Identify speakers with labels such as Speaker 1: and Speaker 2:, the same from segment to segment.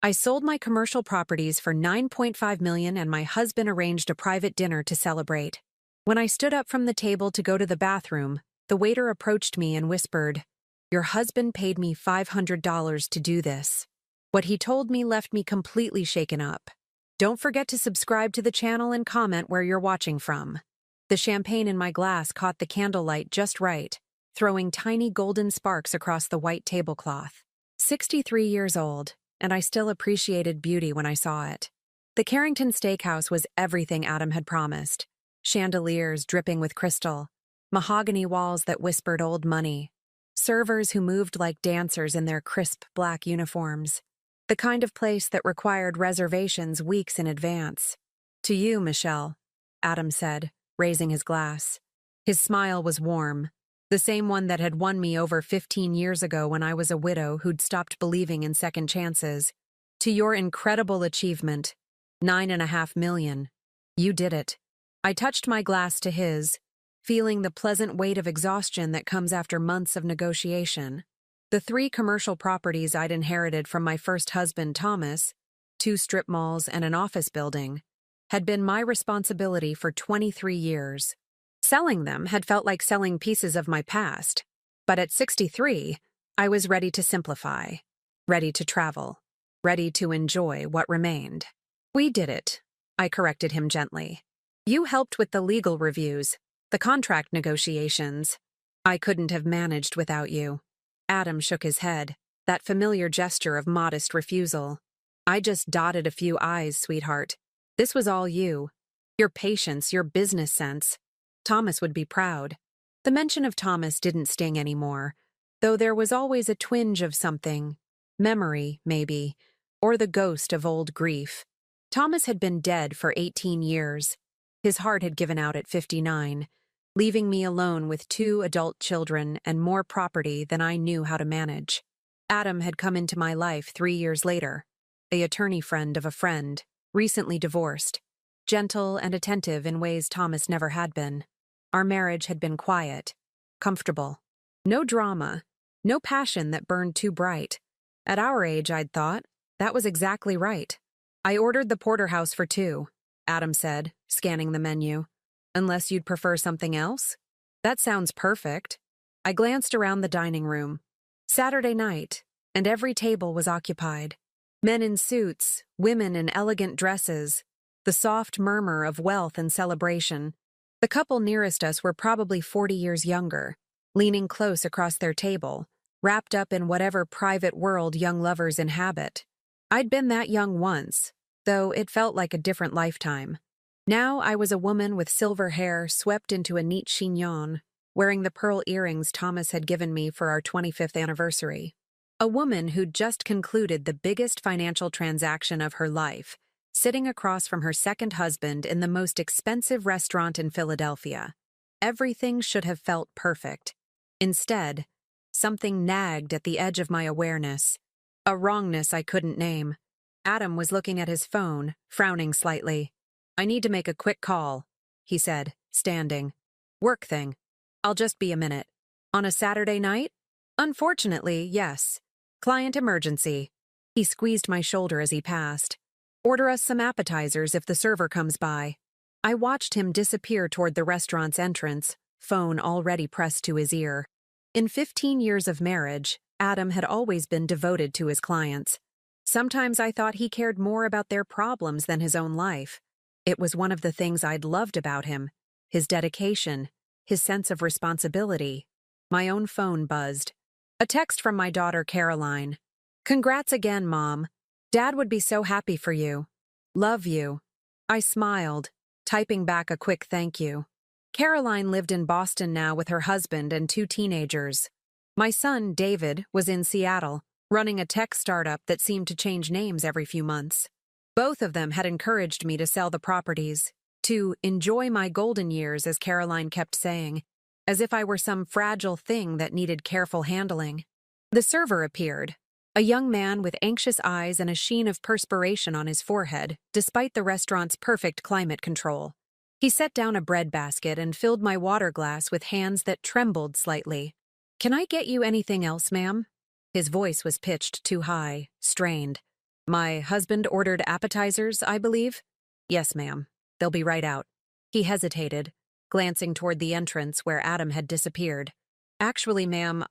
Speaker 1: I sold my commercial properties for $9.5 million and my husband arranged a private dinner to celebrate. When I stood up from the table to go to the bathroom, the waiter approached me and whispered, "Your husband paid me $500 to do this." What he told me left me completely shaken up. Don't forget to subscribe to the channel and comment where you're watching from. The champagne in my glass caught the candlelight just right, throwing tiny golden sparks across the white tablecloth. 63 years old, and I still appreciated beauty when I saw it. The Carrington Steakhouse was everything Adam had promised. Chandeliers dripping with crystal, mahogany walls that whispered old money, servers who moved like dancers in their crisp black uniforms. The kind of place that required reservations weeks in advance. "To you, Michelle," Adam said, raising his glass. His smile was warm, the same one that had won me over 15 years ago when I was a widow who'd stopped believing in second chances. "To your incredible achievement, $9.5 million. You did it." I touched my glass to his, feeling the pleasant weight of exhaustion that comes after months of negotiation. The 3 commercial properties I'd inherited from my first husband, Thomas, 2 strip malls and an office building, had been my responsibility for 23 years. Selling them had felt like selling pieces of my past, but at 63, I was ready to simplify, ready to travel, ready to enjoy what remained. "We did it," I corrected him gently. "You helped with the legal reviews, the contract negotiations. I couldn't have managed without you." Adam shook his head, that familiar gesture of modest refusal. "I just dotted a few I's, sweetheart. This was all you. Your patience, your business sense. Thomas would be proud." The mention of Thomas didn't sting anymore, though there was always a twinge of something. Memory, maybe, or the ghost of old grief. Thomas had been dead for 18 years. His heart had given out at 59, leaving me alone with 2 adult children and more property than I knew how to manage. Adam had come into my life 3 years later, the attorney friend of a friend, recently divorced, gentle and attentive in ways Thomas never had been. Our marriage had been quiet, comfortable. No drama, no passion that burned too bright. At our age, I'd thought, that was exactly right. "I ordered the porterhouse for 2, Adam said, scanning the menu. "Unless you'd prefer something else?" "That sounds perfect." I glanced around the dining room. Saturday night, and every table was occupied. Men in suits, women in elegant dresses, the soft murmur of wealth and celebration. The couple nearest us were probably 40 years younger, leaning close across their table, wrapped up in whatever private world young lovers inhabit. I'd been that young once, though it felt like a different lifetime. Now I was a woman with silver hair swept into a neat chignon, wearing the pearl earrings Thomas had given me for our 25th anniversary. A woman who'd just concluded the biggest financial transaction of her life, sitting across from her second husband in the most expensive restaurant in Philadelphia. Everything should have felt perfect. Instead, something nagged at the edge of my awareness, a wrongness I couldn't name. Adam was looking at his phone, frowning slightly. "I need to make a quick call," he said, standing. "Work thing. I'll just be a minute." "On a Saturday night?" "Unfortunately, yes. Client emergency." He squeezed my shoulder as he passed. "Order us some appetizers if the server comes by." I watched him disappear toward the restaurant's entrance, phone already pressed to his ear. In 15 years of marriage, Adam had always been devoted to his clients. Sometimes I thought he cared more about their problems than his own life. It was one of the things I'd loved about him, his dedication, his sense of responsibility. My own phone buzzed. A text from my daughter Caroline. "Congrats again, Mom. Dad would be so happy for you. Love you." I smiled, typing back a quick thank you. Caroline lived in Boston now with her husband and 2 teenagers. My son, David, was in Seattle, running a tech startup that seemed to change names every few months. Both of them had encouraged me to sell the properties, to enjoy my golden years, as Caroline kept saying, as if I were some fragile thing that needed careful handling. The server appeared, a young man with anxious eyes and a sheen of perspiration on his forehead, despite the restaurant's perfect climate control. He set down a bread basket and filled my water glass with hands that trembled slightly. "Can I get you anything else, ma'am?" His voice was pitched too high, strained. My husband ordered appetizers, I believe? Yes, ma'am. They'll be right out. He hesitated, glancing toward the entrance where Adam had disappeared. Actually, ma'am,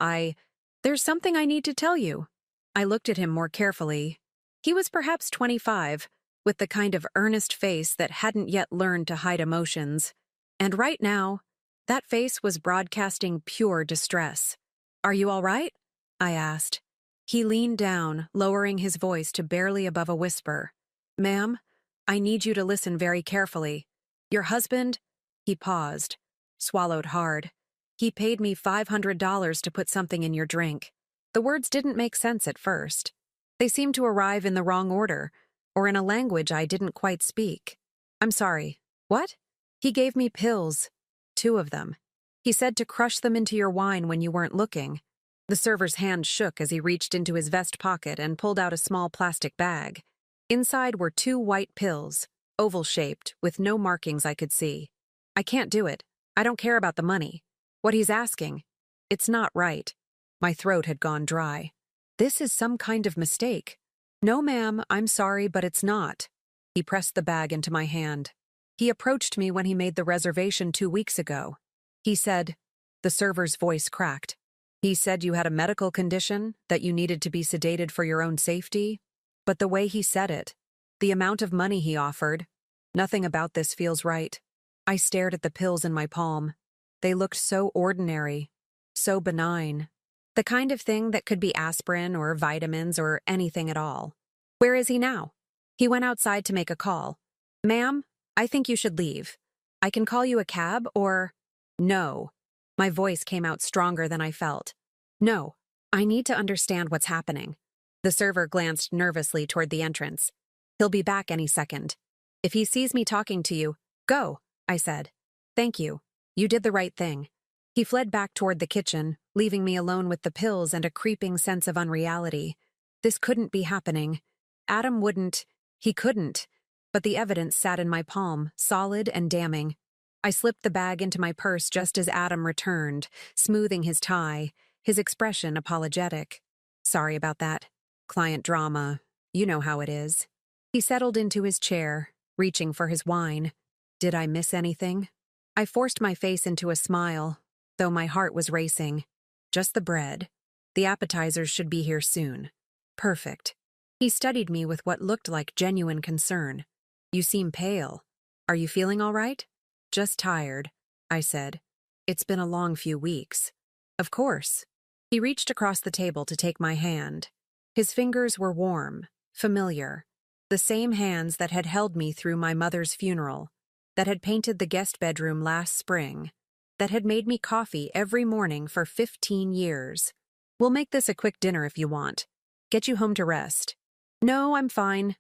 Speaker 1: there's something I need to tell you. I looked at him more carefully. He was perhaps 25, with the kind of earnest face that hadn't yet learned to hide emotions. And right now, that face was broadcasting pure distress. Are you all right? I asked. He leaned down, lowering his voice to barely above a whisper. Ma'am, I need you to listen very carefully. Your husband? He paused, swallowed hard. He paid me $500 to put something in your drink. The words didn't make sense at first. They seemed to arrive in the wrong order, or in a language I didn't quite speak. I'm sorry. What? He gave me pills. 2 of them. He said to crush them into your wine when you weren't looking. The server's hand shook as he reached into his vest pocket and pulled out a small plastic bag. Inside were 2 white pills, oval-shaped, with no markings I could see. I can't do it. I don't care about the money. What he's asking. It's not right. My throat had gone dry. This is some kind of mistake. No, ma'am, I'm sorry, but it's not. He pressed the bag into my hand. He approached me when he made the reservation 2 weeks ago. He said, the server's voice cracked. He said you had a medical condition, that you needed to be sedated for your own safety. But the way he said it, the amount of money he offered, nothing about this feels right. I stared at the pills in my palm. They looked so ordinary, so benign. The kind of thing that could be aspirin or vitamins or anything at all. Where is he now? He went outside to make a call. Ma'am, I think you should leave. I can call you a cab or... No. My voice came out stronger than I felt. No, I need to understand what's happening. The server glanced nervously toward the entrance. He'll be back any second. If he sees me talking to you, go, I said. Thank you. You did the right thing. He fled back toward the kitchen, leaving me alone with the pills and a creeping sense of unreality. This couldn't be happening. Adam wouldn't. He couldn't. But the evidence sat in my palm, solid and damning. I slipped the bag into my purse just as Adam returned, smoothing his tie, his expression apologetic. Sorry about that. Client drama. You know how it is. He settled into his chair, reaching for his wine. Did I miss anything? I forced my face into a smile, though my heart was racing. Just the bread. The appetizers should be here soon. Perfect. He studied me with what looked like genuine concern. You seem pale. Are you feeling all right? Just tired, I said. It's been a long few weeks. Of course. He reached across the table to take my hand. His fingers were warm, familiar. The same hands that had held me through my mother's funeral, that had painted the guest bedroom last spring, that had made me coffee every morning for 15 years. We'll make this a quick dinner if you want. Get you home to rest. No, I'm fine.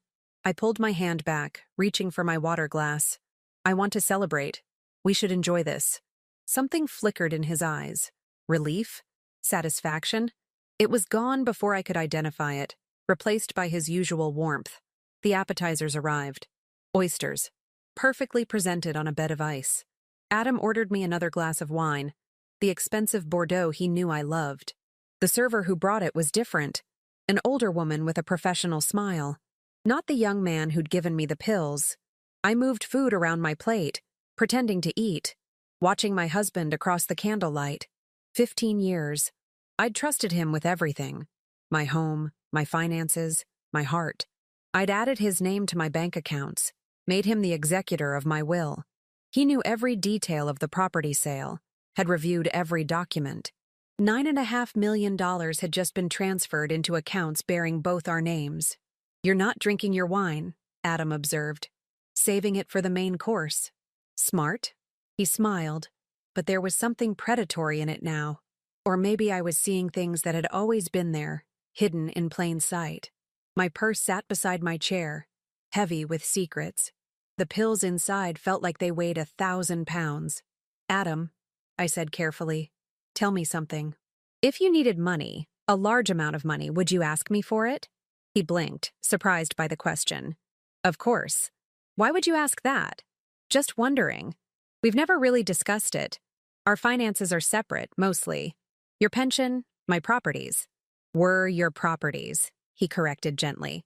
Speaker 1: I pulled my hand back, reaching for my water glass. I want to celebrate. We should enjoy this. Something flickered in his eyes. Relief? Satisfaction? It was gone before I could identify it, replaced by his usual warmth. The appetizers arrived. Oysters. Perfectly presented on a bed of ice. Adam ordered me another glass of wine, the expensive Bordeaux he knew I loved. The server who brought it was different, an older woman with a professional smile. Not the young man who'd given me the pills. I moved food around my plate, pretending to eat, watching my husband across the candlelight. 15 years. I'd trusted him with everything. My home, my finances, my heart. I'd added his name to my bank accounts, made him the executor of my will. He knew every detail of the property sale, had reviewed every document. $9.5 million had just been transferred into accounts bearing both our names. You're not drinking your wine, Adam observed. Saving it for the main course. Smart? He smiled, but there was something predatory in it now. Or maybe I was seeing things that had always been there, hidden in plain sight. My purse sat beside my chair, heavy with secrets. The pills inside felt like they weighed 1,000 pounds. Adam, I said carefully, tell me something. If you needed money, a large amount of money, would you ask me for it? He blinked, surprised by the question. Of course. Why would you ask that? Just wondering. We've never really discussed it. Our finances are separate, mostly. Your pension, my properties. Were your properties, he corrected gently.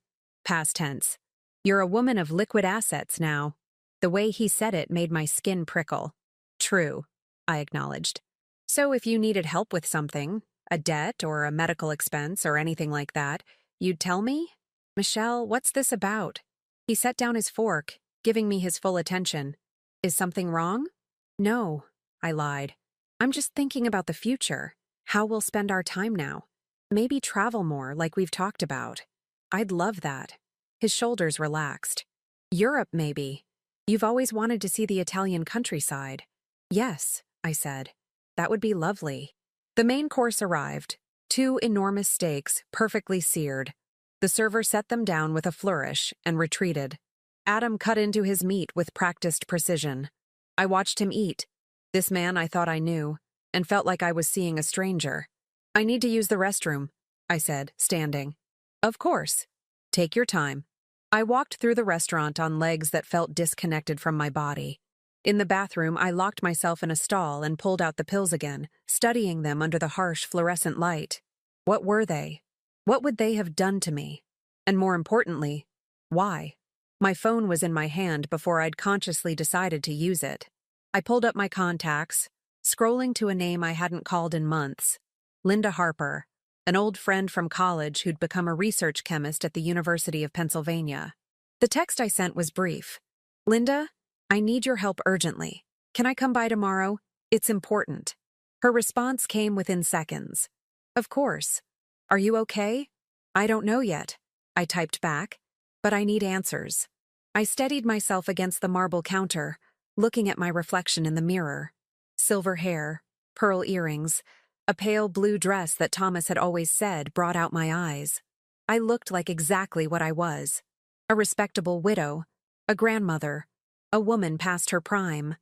Speaker 1: Past tense. You're a woman of liquid assets now. The way he said it made my skin prickle. True, I acknowledged. So if you needed help with something, a debt or a medical expense or anything like that, you'd tell me? Michelle, what's this about? He set down his fork, giving me his full attention. Is something wrong? No, I lied. I'm just thinking about the future, how we'll spend our time now. Maybe travel more like we've talked about. I'd love that. His shoulders relaxed. Europe, maybe. You've always wanted to see the Italian countryside. Yes, I said. That would be lovely. The main course arrived. 2 enormous steaks, perfectly seared. The server set them down with a flourish and retreated. Adam cut into his meat with practiced precision. I watched him eat. This man I thought I knew, and felt like I was seeing a stranger. I need to use the restroom, I said, standing. Of course. Take your time. I walked through the restaurant on legs that felt disconnected from my body. In the bathroom, I locked myself in a stall and pulled out the pills again, studying them under the harsh fluorescent light. What were they? What would they have done to me? And more importantly, why? My phone was in my hand before I'd consciously decided to use it. I pulled up my contacts, scrolling to a name I hadn't called in months. Linda Harper, an old friend from college who'd become a research chemist at the University of Pennsylvania. The text I sent was brief. Linda, I need your help urgently. Can I come by tomorrow? It's important. Her response came within seconds. Of course. Are you okay? I don't know yet, I typed back, but I need answers. I steadied myself against the marble counter, looking at my reflection in the mirror. Silver hair, pearl earrings, a pale blue dress that Thomas had always said brought out my eyes. I looked like exactly what I was. A respectable widow, a grandmother, a woman past her prime.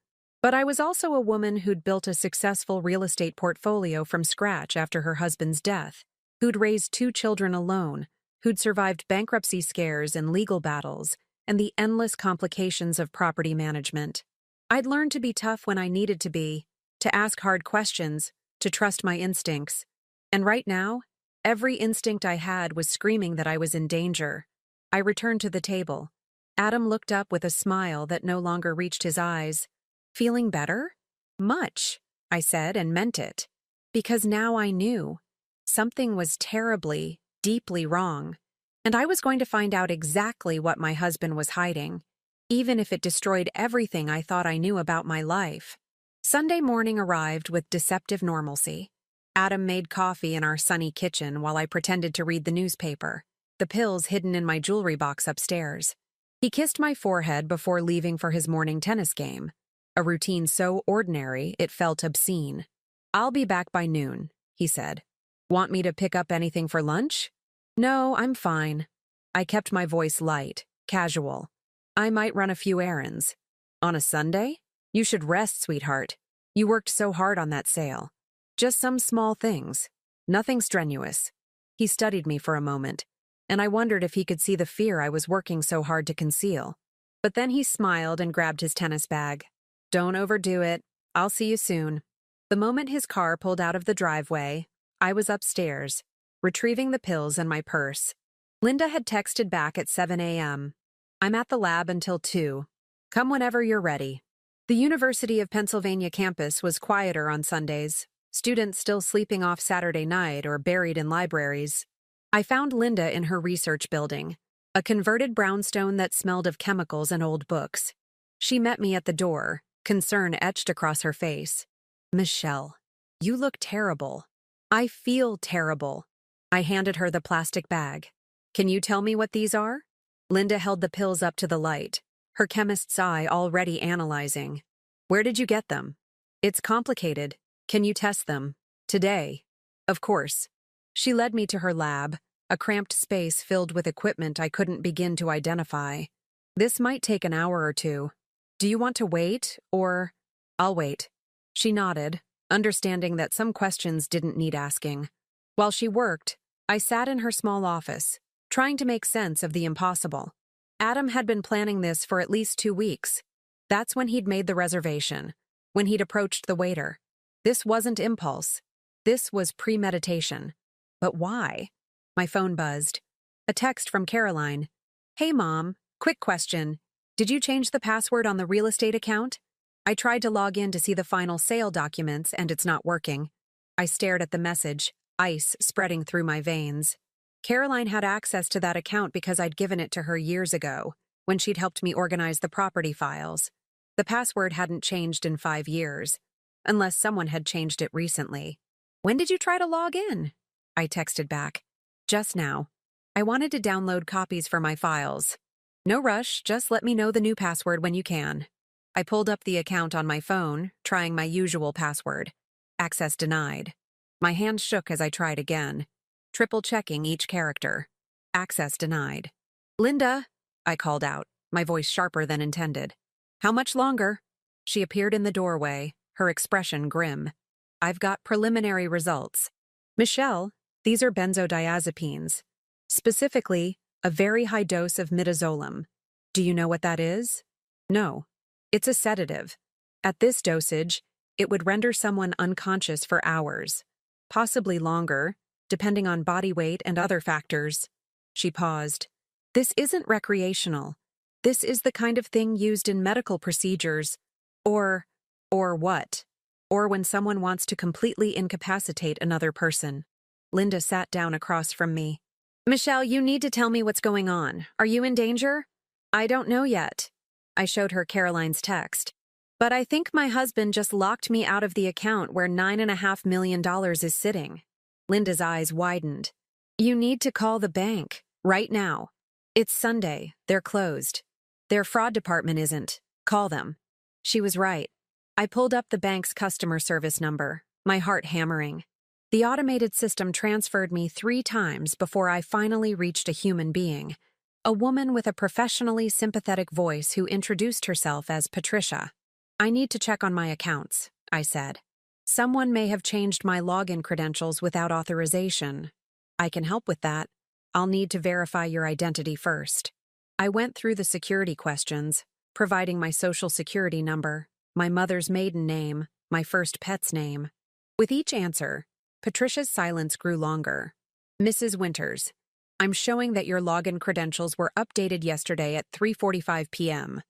Speaker 1: But I was also a woman who'd built a successful real estate portfolio from scratch after her husband's death, who'd raised 2 children alone, who'd survived bankruptcy scares and legal battles, and the endless complications of property management. I'd learned to be tough when I needed to be, to ask hard questions, to trust my instincts. And right now, every instinct I had was screaming that I was in danger. I returned to the table. Adam looked up with a smile that no longer reached his eyes. Feeling better? Much, I said, and meant it. Because now I knew. Something was terribly, deeply wrong. And I was going to find out exactly what my husband was hiding, even if it destroyed everything I thought I knew about my life. Sunday morning arrived with deceptive normalcy. Adam made coffee in our sunny kitchen while I pretended to read the newspaper, the pills hidden in my jewelry box upstairs. He kissed my forehead before leaving for his morning tennis game, a routine so ordinary it felt obscene. I'll be back by noon, he said. Want me to pick up anything for lunch? No, I'm fine. I kept my voice light, casual. I might run a few errands. On a Sunday? You should rest, sweetheart. You worked so hard on that sale. Just some small things. Nothing strenuous. He studied me for a moment, and I wondered if he could see the fear I was working so hard to conceal. But then he smiled and grabbed his tennis bag. Don't overdo it. I'll see you soon. The moment his car pulled out of the driveway, I was upstairs, retrieving the pills and my purse. Linda had texted back at 7 a.m. I'm at the lab until 2. Come whenever you're ready. The University of Pennsylvania campus was quieter on Sundays, students still sleeping off Saturday night or buried in libraries. I found Linda in her research building, a converted brownstone that smelled of chemicals and old books. She met me at the door, concern etched across her face. Michelle, you look terrible. I feel terrible. I handed her the plastic bag. Can you tell me what these are? Linda held the pills up to the light, her chemist's eye already analyzing. Where did you get them? It's complicated. Can you test them? Today. Of course. She led me to her lab, a cramped space filled with equipment I couldn't begin to identify. This might take an hour or 2. Do you want to wait, or... I'll wait. She nodded, understanding that some questions didn't need asking. While she worked, I sat in her small office, trying to make sense of the impossible. Adam had been planning this for at least 2 weeks. That's when he'd made the reservation, when he'd approached the waiter. This wasn't impulse. This was premeditation. But why? My phone buzzed. A text from Caroline. Hey Mom, quick question. Did you change the password on the real estate account? I tried to log in to see the final sale documents and it's not working. I stared at the message, ice spreading through my veins. Caroline had access to that account because I'd given it to her years ago, when she'd helped me organize the property files. The password hadn't changed in 5 years, unless someone had changed it recently. When did you try to log in? I texted back. Just now. I wanted to download copies for my files. No rush, just let me know the new password when you can. I pulled up the account on my phone, trying my usual password. Access denied. My hands shook as I tried again, triple-checking each character. Access denied. Linda, I called out, my voice sharper than intended. How much longer? She appeared in the doorway, her expression grim. I've got preliminary results. Michelle, these are benzodiazepines. Specifically, a very high dose of midazolam. Do you know what that is? No. It's a sedative. At this dosage, it would render someone unconscious for hours, possibly longer, depending on body weight and other factors. She paused. This isn't recreational. This is the kind of thing used in medical procedures. Or what? Or when someone wants to completely incapacitate another person. Linda sat down across from me. Michelle, you need to tell me what's going on. Are you in danger? I don't know yet. I showed her Caroline's text. But I think my husband just locked me out of the account where $9.5 million is sitting. Linda's eyes widened. You need to call the bank, right now. It's Sunday, they're closed. Their fraud department isn't. Call them. She was right. I pulled up the bank's customer service number, my heart hammering. The automated system transferred me 3 times before I finally reached a human being, a woman with a professionally sympathetic voice who introduced herself as Patricia. I need to check on my accounts, I said. Someone may have changed my login credentials without authorization. I can help with that. I'll need to verify your identity first. I went through the security questions, providing my social security number, my mother's maiden name, my first pet's name. With each answer, Patricia's silence grew longer. Mrs. Winters, I'm showing that your login credentials were updated yesterday at 3:45 p.m.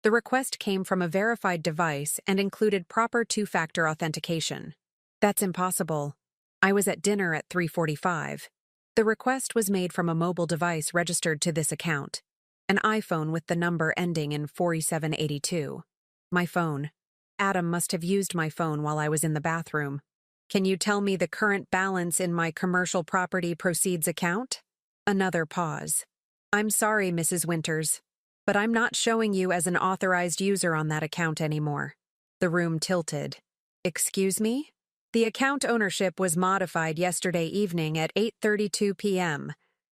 Speaker 1: The request came from a verified device and included proper 2-factor authentication. That's impossible. I was at dinner at 3:45. The request was made from a mobile device registered to this account, an iPhone with the number ending in 4782. My phone. Adam must have used my phone while I was in the bathroom. Can you tell me the current balance in my commercial property proceeds account? Another pause. I'm sorry, Mrs. Winters, but I'm not showing you as an authorized user on that account anymore. The room tilted. Excuse me? The account ownership was modified yesterday evening at 8:32 p.m.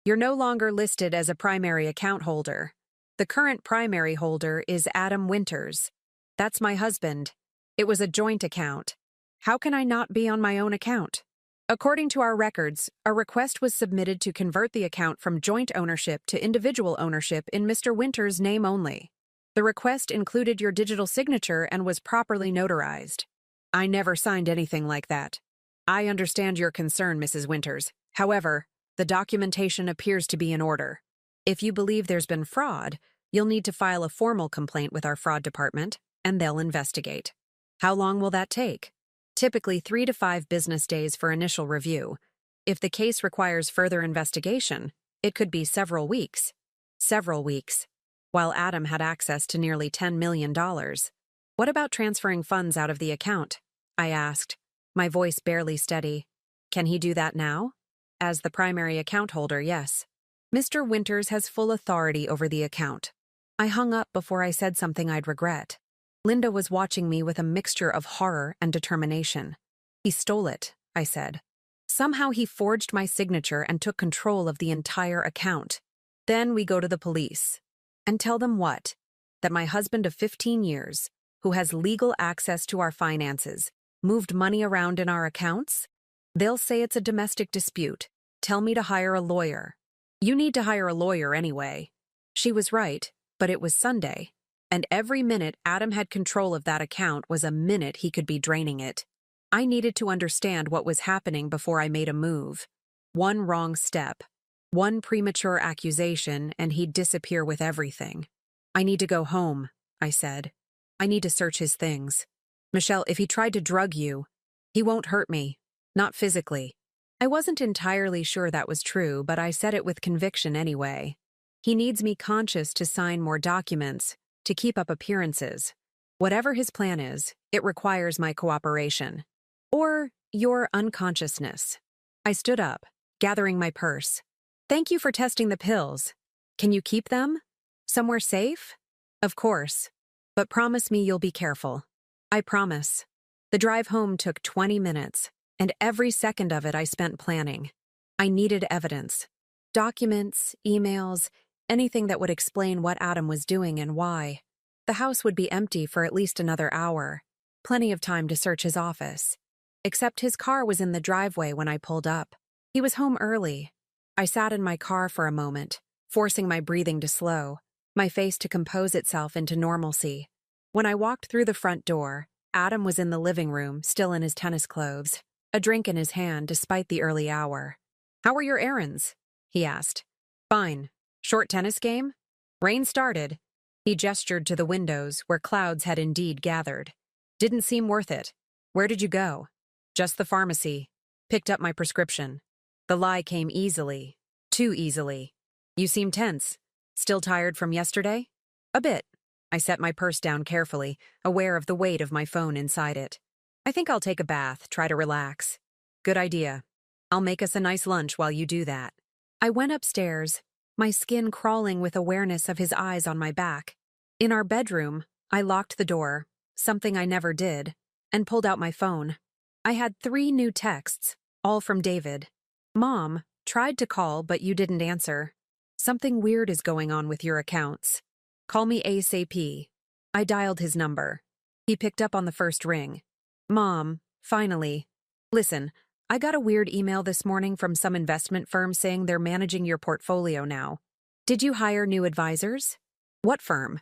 Speaker 1: You're no longer listed as a primary account holder. The current primary holder is Adam Winters. That's my husband. It was a joint account. How can I not be on my own account? According to our records, a request was submitted to convert the account from joint ownership to individual ownership in Mr. Winters' name only. The request included your digital signature and was properly notarized. I never signed anything like that. I understand your concern, Mrs. Winters. However, the documentation appears to be in order. If you believe there's been fraud, you'll need to file a formal complaint with our fraud department, and they'll investigate. How long will that take? Typically 3 to 5 business days for initial review. If the case requires further investigation, it could be several weeks. Several weeks. While Adam had access to nearly $10 million. What about transferring funds out of the account? I asked, my voice barely steady. Can he do that now? As the primary account holder, yes. Mr. Winters has full authority over the account. I hung up before I said something I'd regret. Linda was watching me with a mixture of horror and determination. He stole it, I said. Somehow he forged my signature and took control of the entire account. Then we go to the police. And tell them what? That my husband of 15 years, who has legal access to our finances, moved money around in our accounts? They'll say it's a domestic dispute. Tell me to hire a lawyer. You need to hire a lawyer anyway. She was right, but it was Sunday. And every minute Adam had control of that account was a minute he could be draining it. I needed to understand what was happening before I made a move. One wrong step. One premature accusation and he'd disappear with everything. I need to go home, I said. I need to search his things. Michelle, if he tried to drug you, he won't hurt me. Not physically. I wasn't entirely sure that was true, but I said it with conviction anyway. He needs me conscious to sign more documents, to keep up appearances. Whatever his plan is, it requires my cooperation. Or your unconsciousness. I stood up, gathering my purse. Thank you for testing the pills. Can you keep them? Somewhere safe? Of course. But promise me you'll be careful. I promise. The drive home took 20 minutes, and every second of it I spent planning. I needed evidence. Documents, emails, anything that would explain what Adam was doing and why. The house would be empty for at least another hour. Plenty of time to search his office. Except his car was in the driveway when I pulled up. He was home early. I sat in my car for a moment, forcing my breathing to slow, my face to compose itself into normalcy. When I walked through the front door, Adam was in the living room, still in his tennis clothes, a drink in his hand despite the early hour. "How were your errands?" he asked. "Fine. Short tennis game?" Rain started. He gestured to the windows where clouds had indeed gathered. "Didn't seem worth it. Where did you go?" "Just the pharmacy. Picked up my prescription." The lie came easily. Too easily. "You seem tense. Still tired from yesterday?" "A bit." I set my purse down carefully, aware of the weight of my phone inside it. "I think I'll take a bath, try to relax." "Good idea. I'll make us a nice lunch while you do that." I went upstairs, my skin crawling with awareness of his eyes on my back. In our bedroom, I locked the door, something I never did, and pulled out my phone. I had 3 new texts, all from David. "Mom, tried to call, but you didn't answer. Something weird is going on with your accounts. Call me ASAP." I dialed his number. He picked up on the first ring. "Mom, finally. Listen, I got a weird email this morning from some investment firm saying they're managing your portfolio now. Did you hire new advisors?" "What firm?"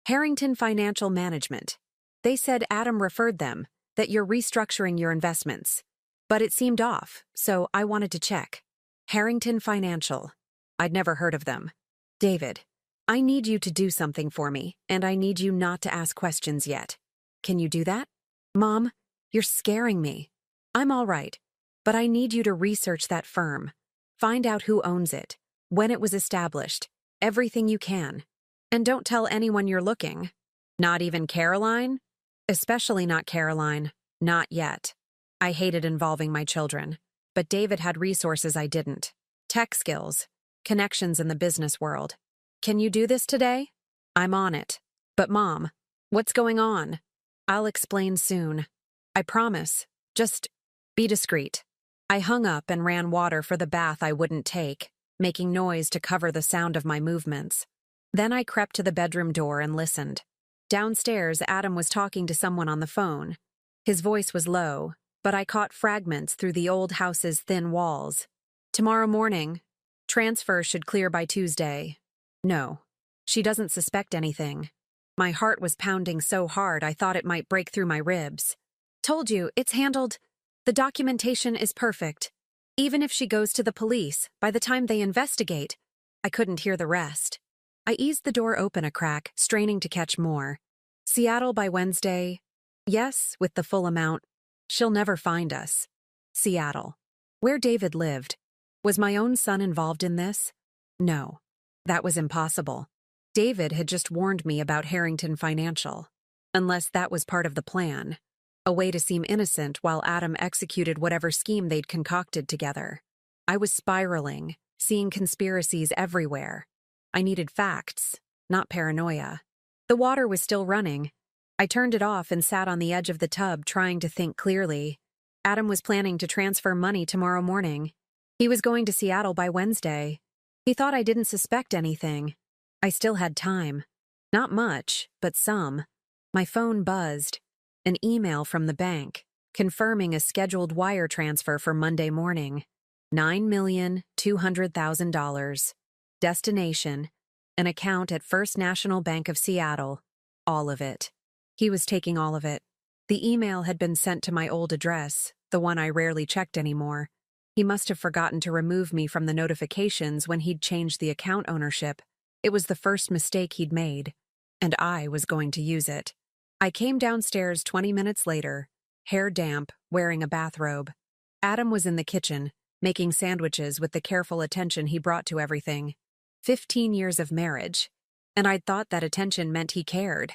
Speaker 1: "Harrington Financial Management. They said Adam referred them, that you're restructuring your investments. But it seemed off, so I wanted to check." Harrington Financial. I'd never heard of them. "David, I need you to do something for me, and I need you not to ask questions yet. Can you do that?" "Mom, you're scaring me." "I'm all right, but I need you to research that firm. Find out who owns it, when it was established, everything you can. And don't tell anyone you're looking. Not even Caroline? Especially not Caroline. Not yet." I hated involving my children, but David had resources I didn't. Tech skills, connections in the business world. "Can you do this today?" "I'm on it." "But Mom, what's going on?" "I'll explain soon. I promise. Just be discreet." I hung up and ran water for the bath I wouldn't take, making noise to cover the sound of my movements. Then I crept to the bedroom door and listened. Downstairs, Adam was talking to someone on the phone. His voice was low, but I caught fragments through the old house's thin walls. "Tomorrow morning. Transfer should clear by Tuesday." "No. She doesn't suspect anything." My heart was pounding so hard I thought it might break through my ribs. "Told you, it's handled. The documentation is perfect. Even if she goes to the police, by the time they investigate." I couldn't hear the rest. I eased the door open a crack, straining to catch more. "Seattle by Wednesday." "Yes, with the full amount. She'll never find us." Seattle. Where David lived. Was my own son involved in this? No. That was impossible. David had just warned me about Harrington Financial. Unless that was part of the plan. A way to seem innocent while Adam executed whatever scheme they'd concocted together. I was spiraling, seeing conspiracies everywhere. I needed facts, not paranoia. The water was still running. I turned it off and sat on the edge of the tub trying to think clearly. Adam was planning to transfer money tomorrow morning. He was going to Seattle by Wednesday. He thought I didn't suspect anything. I still had time. Not much, but some. My phone buzzed. An email from the bank, confirming a scheduled wire transfer for Monday morning. $9,200,000. Destination, an account at First National Bank of Seattle. All of it. He was taking all of it. The email had been sent to my old address, the one I rarely checked anymore. He must have forgotten to remove me from the notifications when he'd changed the account ownership. It was the first mistake he'd made, and I was going to use it. I came downstairs 20 minutes later, hair damp, wearing a bathrobe. Adam was in the kitchen, making sandwiches with the careful attention he brought to everything. 15 years of marriage, and I'd thought that attention meant he cared.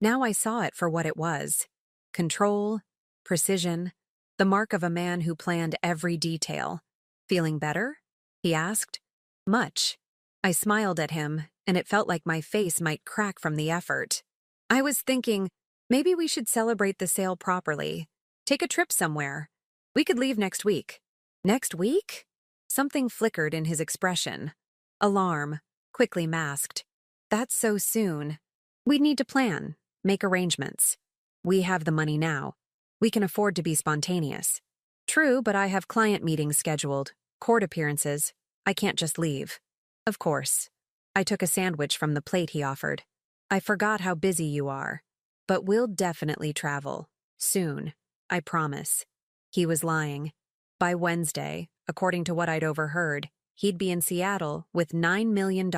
Speaker 1: Now I saw it for what it was. Control, precision, the mark of a man who planned every detail. "Feeling better?" he asked. "Much." I smiled at him, and it felt like my face might crack from the effort. "I was thinking, maybe we should celebrate the sale properly. Take a trip somewhere. We could leave next week." "Next week?" Something flickered in his expression. Alarm, quickly masked. "That's so soon. We'd need to plan, make arrangements. We have the money now. We can afford to be spontaneous." "True, but I have client meetings scheduled, court appearances. I can't just leave." "Of course." I took a sandwich from the plate he offered. "I forgot how busy you are. But we'll definitely travel. Soon. I promise." He was lying. By Wednesday, according to what I'd overheard, he'd be in Seattle with $9 million,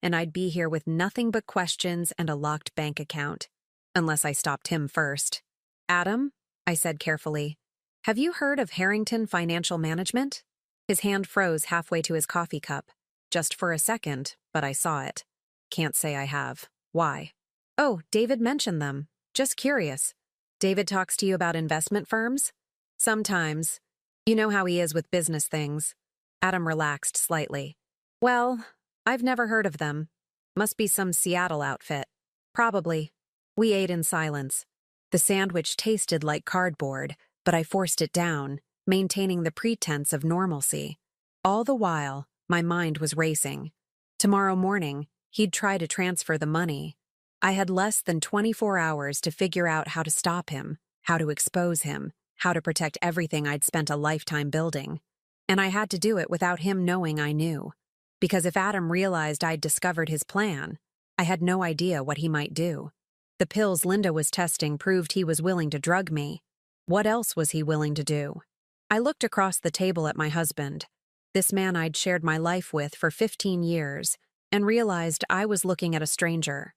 Speaker 1: and I'd be here with nothing but questions and a locked bank account. Unless I stopped him first. "Adam," I said carefully, "have you heard of Harrington Financial Management?" His hand froze halfway to his coffee cup. Just for a second, but I saw it. "Can't say I have. Why?" "Oh, David mentioned them. Just curious. David talks to you about investment firms?" "Sometimes. You know how he is with business things." Adam relaxed slightly. "Well, I've never heard of them. Must be some Seattle outfit." "Probably." We ate in silence. The sandwich tasted like cardboard, but I forced it down, maintaining the pretense of normalcy. All the while, my mind was racing. Tomorrow morning, he'd try to transfer the money. I had less than 24 hours to figure out how to stop him, how to expose him, how to protect everything I'd spent a lifetime building. And I had to do it without him knowing I knew. Because if Adam realized I'd discovered his plan, I had no idea what he might do. The pills Linda was testing proved he was willing to drug me. What else was he willing to do? I looked across the table at my husband, this man I'd shared my life with for 15 years, and realized I was looking at a stranger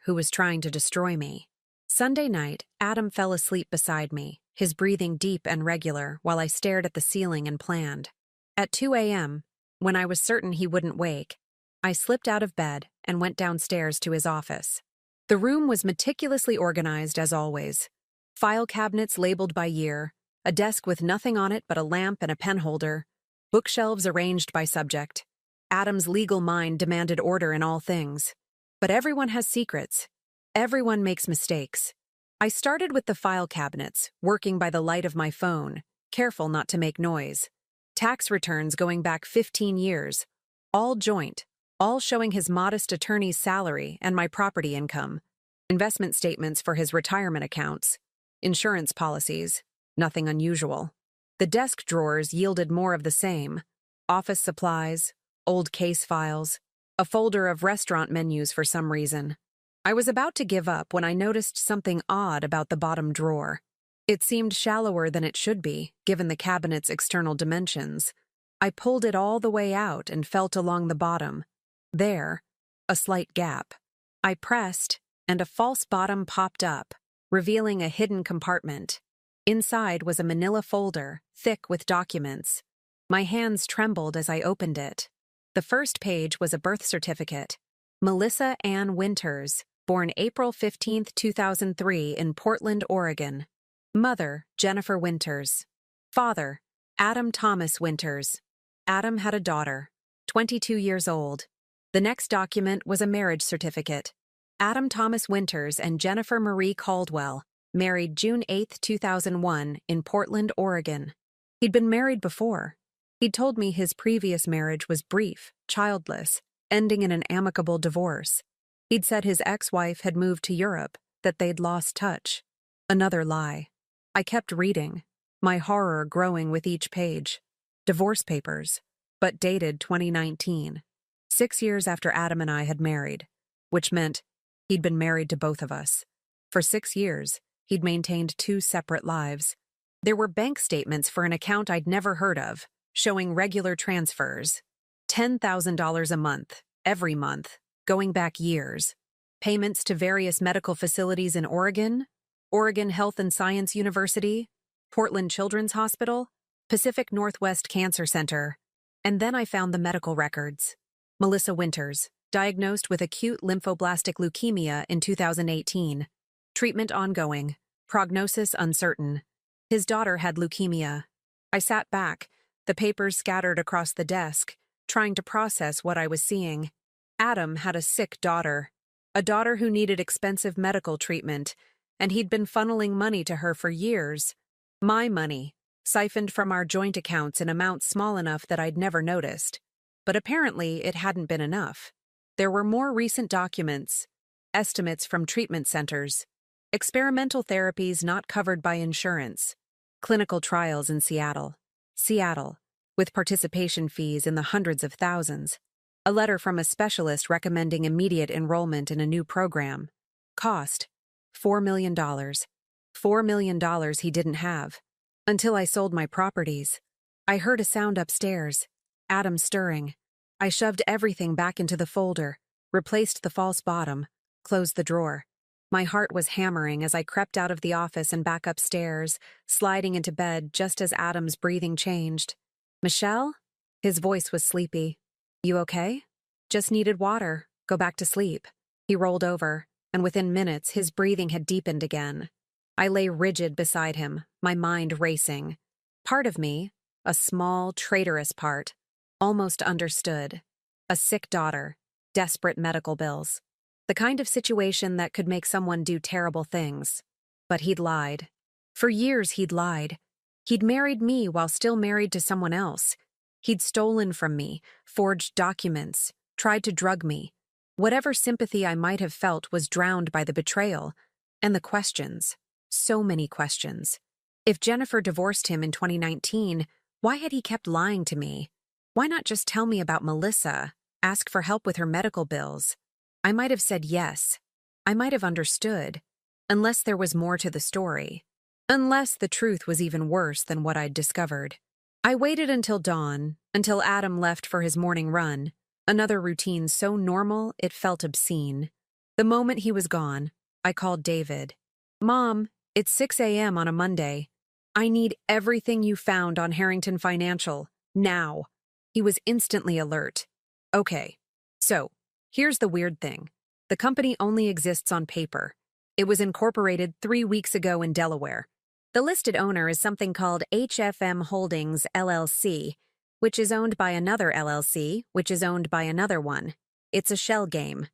Speaker 1: who was trying to destroy me. Sunday night, Adam fell asleep beside me, his breathing deep and regular while I stared at the ceiling and planned. At 2 a.m., when I was certain he wouldn't wake, I slipped out of bed and went downstairs to his office. The room was meticulously organized as always. File cabinets labeled by year, a desk with nothing on it but a lamp and a pen holder, bookshelves arranged by subject. Adam's legal mind demanded order in all things. But everyone has secrets. Everyone makes mistakes. I started with the file cabinets, working by the light of my phone, careful not to make noise. Tax returns going back 15 years, all joint, all showing his modest attorney's salary and my property income. Investment statements for his retirement accounts. Insurance policies. Nothing unusual. The desk drawers yielded more of the same. Office supplies, old case files, a folder of restaurant menus for some reason. I was about to give up when I noticed something odd about the bottom drawer. It seemed shallower than it should be, given the cabinet's external dimensions. I pulled it all the way out and felt along the bottom. There, a slight gap. I pressed, and a false bottom popped up, revealing a hidden compartment. Inside was a manila folder, thick with documents. My hands trembled as I opened it. The first page was a birth certificate. Melissa Ann Winters, born April 15, 2003 in Portland, Oregon. Mother, Jennifer Winters. Father, Adam Thomas Winters. Adam had a daughter, 22 years old. The next document was a marriage certificate. Adam Thomas Winters and Jennifer Marie Caldwell, married June 8, 2001 in Portland, Oregon. He'd been married before. He'd told me his previous marriage was brief, childless, ending in an amicable divorce. He'd said his ex-wife had moved to Europe, that they'd lost touch. Another lie. I kept reading, my horror growing with each page. Divorce papers, but dated 2019, 6 years after Adam and I had married, which meant he'd been married to both of us. For 6 years, he'd maintained 2 separate lives. There were bank statements for an account I'd never heard of, showing regular transfers. $10,000 a month, every month, going back years. Payments to various medical facilities in Oregon, Oregon Health and Science University, Portland Children's Hospital, Pacific Northwest Cancer Center. And then I found the medical records. Melissa Winters, diagnosed with acute lymphoblastic leukemia in 2018. Treatment ongoing. Prognosis uncertain. His daughter had leukemia. I sat back, the papers scattered across the desk, trying to process what I was seeing. Adam had a sick daughter. A daughter who needed expensive medical treatment, and he'd been funneling money to her for years. My money, siphoned from our joint accounts in amounts small enough that I'd never noticed. But apparently it hadn't been enough. There were more recent documents, estimates from treatment centers, experimental therapies not covered by insurance, clinical trials in Seattle, with participation fees in the hundreds of thousands, a letter from a specialist recommending immediate enrollment in a new program. Cost, $4 million. $4 million he didn't have. Until I sold my properties. I heard a sound upstairs, Adam stirring. I shoved everything back into the folder, replaced the false bottom, closed the drawer. My heart was hammering as I crept out of the office and back upstairs, sliding into bed just as Adam's breathing changed. Michelle? His voice was sleepy. You okay? Just needed water. Go back to sleep. He rolled over, and within minutes his breathing had deepened again. I lay rigid beside him, my mind racing. Part of me, a small, traitorous part, almost understood. A sick daughter, desperate medical bills. The kind of situation that could make someone do terrible things. But he'd lied. For years he'd lied. He'd married me while still married to someone else. He'd stolen from me, forged documents, tried to drug me. Whatever sympathy I might have felt was drowned by the betrayal and the questions. So many questions. If Jennifer divorced him in 2019, why had he kept lying to me? Why not just tell me about Melissa, ask for help with her medical bills? I might have said yes. I might have understood. Unless there was more to the story. Unless the truth was even worse than what I'd discovered. I waited until dawn, until Adam left for his morning run, another routine so normal it felt obscene. The moment he was gone, I called David. Mom, it's 6 a.m. on a Monday. I need everything you found on Harrington Financial, now. He was instantly alert. Okay, so, here's the weird thing. The company only exists on paper. It was incorporated 3 weeks ago in Delaware. The listed owner is something called HFM Holdings, LLC, which is owned by another LLC, which is owned by another one. It's a shell game.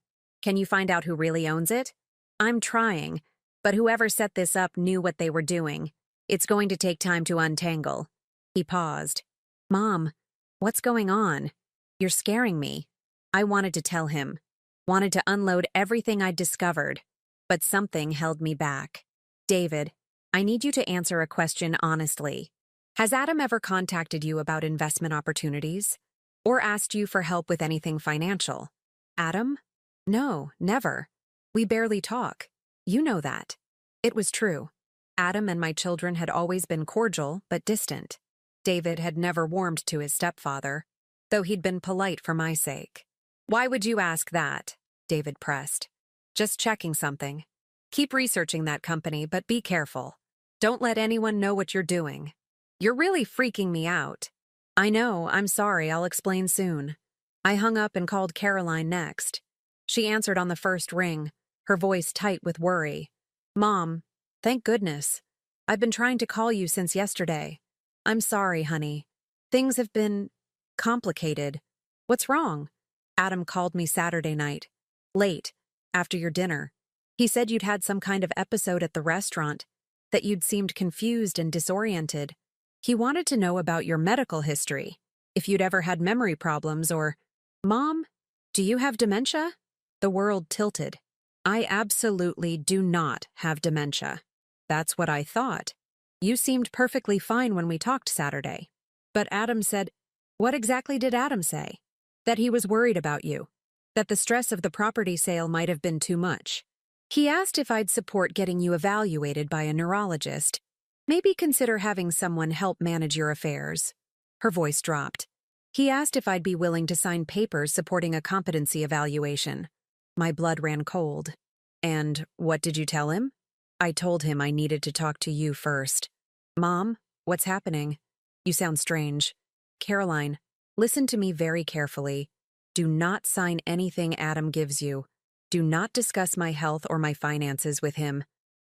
Speaker 1: Can you find out who really owns it? I'm trying, but whoever set this up knew what they were doing. It's going to take time to untangle. He paused. Mom, what's going on? You're scaring me. I wanted to tell him. Wanted to unload everything I'd discovered. But something held me back. David, I need you to answer a question honestly. Has Adam ever contacted you about investment opportunities? Or asked you for help with anything financial? Adam? No, never. We barely talk. You know that. It was true. Adam and my children had always been cordial but distant. David had never warmed to his stepfather, though he'd been polite for my sake. Why would you ask that? David pressed. Just checking something. Keep researching that company, but be careful. Don't let anyone know what you're doing. You're really freaking me out. I know, I'm sorry, I'll explain soon. I hung up and called Caroline next. She answered on the first ring, her voice tight with worry. Mom, thank goodness. I've been trying to call you since yesterday. I'm sorry, honey. Things have been complicated. What's wrong? Adam called me Saturday night. Late, after your dinner. He said you'd had some kind of episode at the restaurant, that you'd seemed confused and disoriented. He wanted to know about your medical history, if you'd ever had memory problems or, Mom, do you have dementia? The world tilted. I absolutely do not have dementia. That's what I thought. You seemed perfectly fine when we talked Saturday. But Adam said, what exactly did Adam say? That he was worried about you. That the stress of the property sale might have been too much. He asked if I'd support getting you evaluated by a neurologist. Maybe consider having someone help manage your affairs. Her voice dropped. He asked if I'd be willing to sign papers supporting a competency evaluation. My blood ran cold. And what did you tell him? I told him I needed to talk to you first. Mom, what's happening? You sound strange. Caroline, listen to me very carefully. Do not sign anything Adam gives you. Do not discuss my health or my finances with him.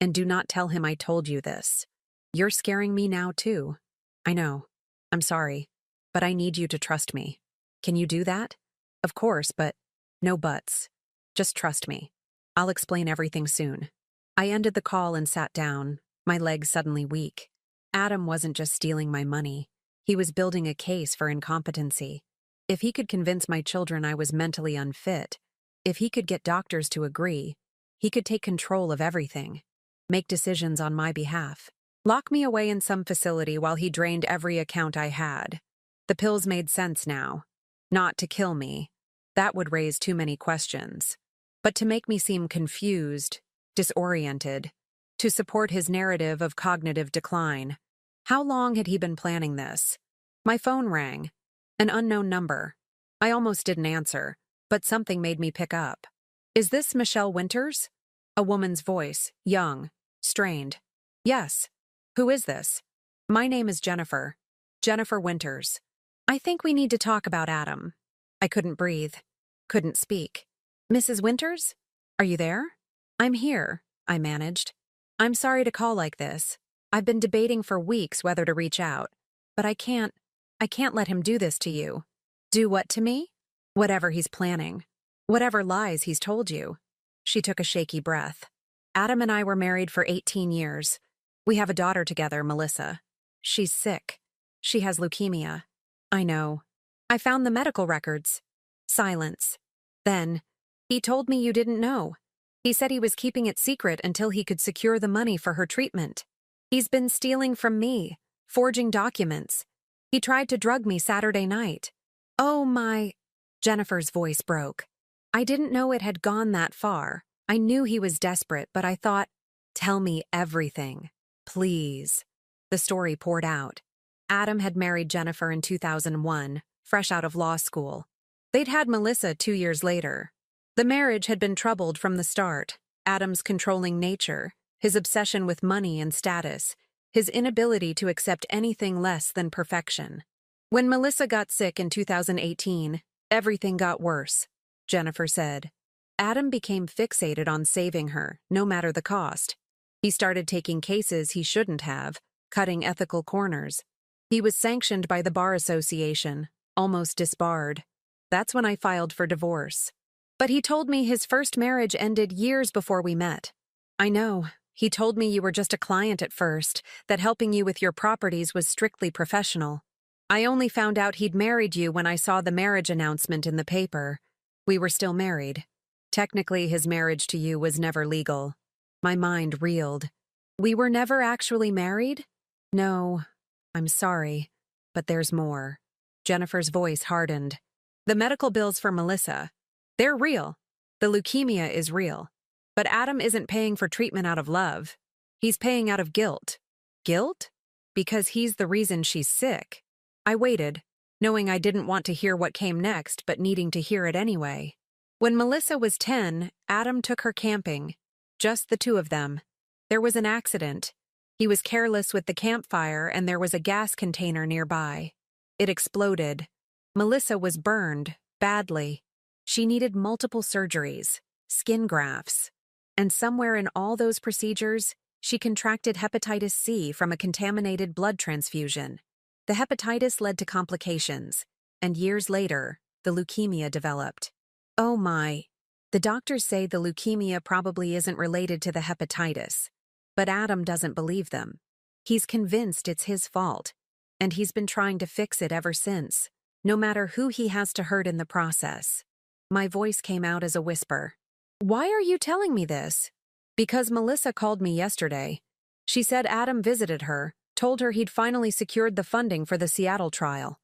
Speaker 1: And do not tell him I told you this. You're scaring me now, too. I know. I'm sorry. But I need you to trust me. Can you do that? Of course, but no buts. Just trust me. I'll explain everything soon. I ended the call and sat down, my legs suddenly weak. Adam wasn't just stealing my money. He was building a case for incompetency. If he could convince my children I was mentally unfit, if he could get doctors to agree, he could take control of everything, make decisions on my behalf, lock me away in some facility while he drained every account I had. The pills made sense now. Not to kill me. That would raise too many questions. But to make me seem confused, disoriented, to support his narrative of cognitive decline. How long had he been planning this? My phone rang. An unknown number. I almost didn't answer, but something made me pick up. Is this Michelle Winters? A woman's voice, young, strained. Yes. Who is this? My name is Jennifer. Jennifer Winters. I think we need to talk about Adam. I couldn't breathe. Couldn't speak. Mrs. Winters? Are you there? I'm here, I managed. I'm sorry to call like this. I've been debating for weeks whether to reach out. But I can't let him do this to you. Do what to me? Whatever he's planning. Whatever lies he's told you. She took a shaky breath. Adam and I were married for 18 years. We have a daughter together, Melissa. She's sick. She has leukemia. I know. I found the medical records. Silence. Then, he told me you didn't know. He said he was keeping it secret until he could secure the money for her treatment. He's been stealing from me, forging documents. He tried to drug me Saturday night. Oh my... Jennifer's voice broke. I didn't know it had gone that far. I knew he was desperate, but I thought, tell me everything. Please. The story poured out. Adam had married Jennifer in 2001, fresh out of law school. They'd had Melissa 2 years later. The marriage had been troubled from the start. Adam's controlling nature, his obsession with money and status, his inability to accept anything less than perfection. When Melissa got sick in 2018, everything got worse, Jennifer said. Adam became fixated on saving her, no matter the cost. He started taking cases he shouldn't have, cutting ethical corners. He was sanctioned by the Bar Association, almost disbarred. That's when I filed for divorce. But he told me his first marriage ended years before we met. I know. He told me you were just a client at first, that helping you with your properties was strictly professional. I only found out he'd married you when I saw the marriage announcement in the paper. We were still married. Technically, his marriage to you was never legal. My mind reeled. We were never actually married? No. I'm sorry, but there's more. Jennifer's voice hardened. The medical bills for Melissa, they're real. The leukemia is real. But Adam isn't paying for treatment out of love. He's paying out of guilt. Guilt? Because he's the reason she's sick. I waited, knowing I didn't want to hear what came next, but needing to hear it anyway. When Melissa was 10, Adam took her camping. Just the two of them. There was an accident. He was careless with the campfire and there was a gas container nearby. It exploded. Melissa was burned, badly. She needed multiple surgeries, skin grafts. And somewhere in all those procedures, she contracted hepatitis C from a contaminated blood transfusion. The hepatitis led to complications, and years later, the leukemia developed. Oh my. The doctors say the leukemia probably isn't related to the hepatitis. But Adam doesn't believe them. He's convinced it's his fault, and he's been trying to fix it ever since, no matter who he has to hurt in the process. My voice came out as a whisper. Why are you telling me this? Because Melissa called me yesterday. She said Adam visited her, told her he'd finally secured the funding for the Seattle trial.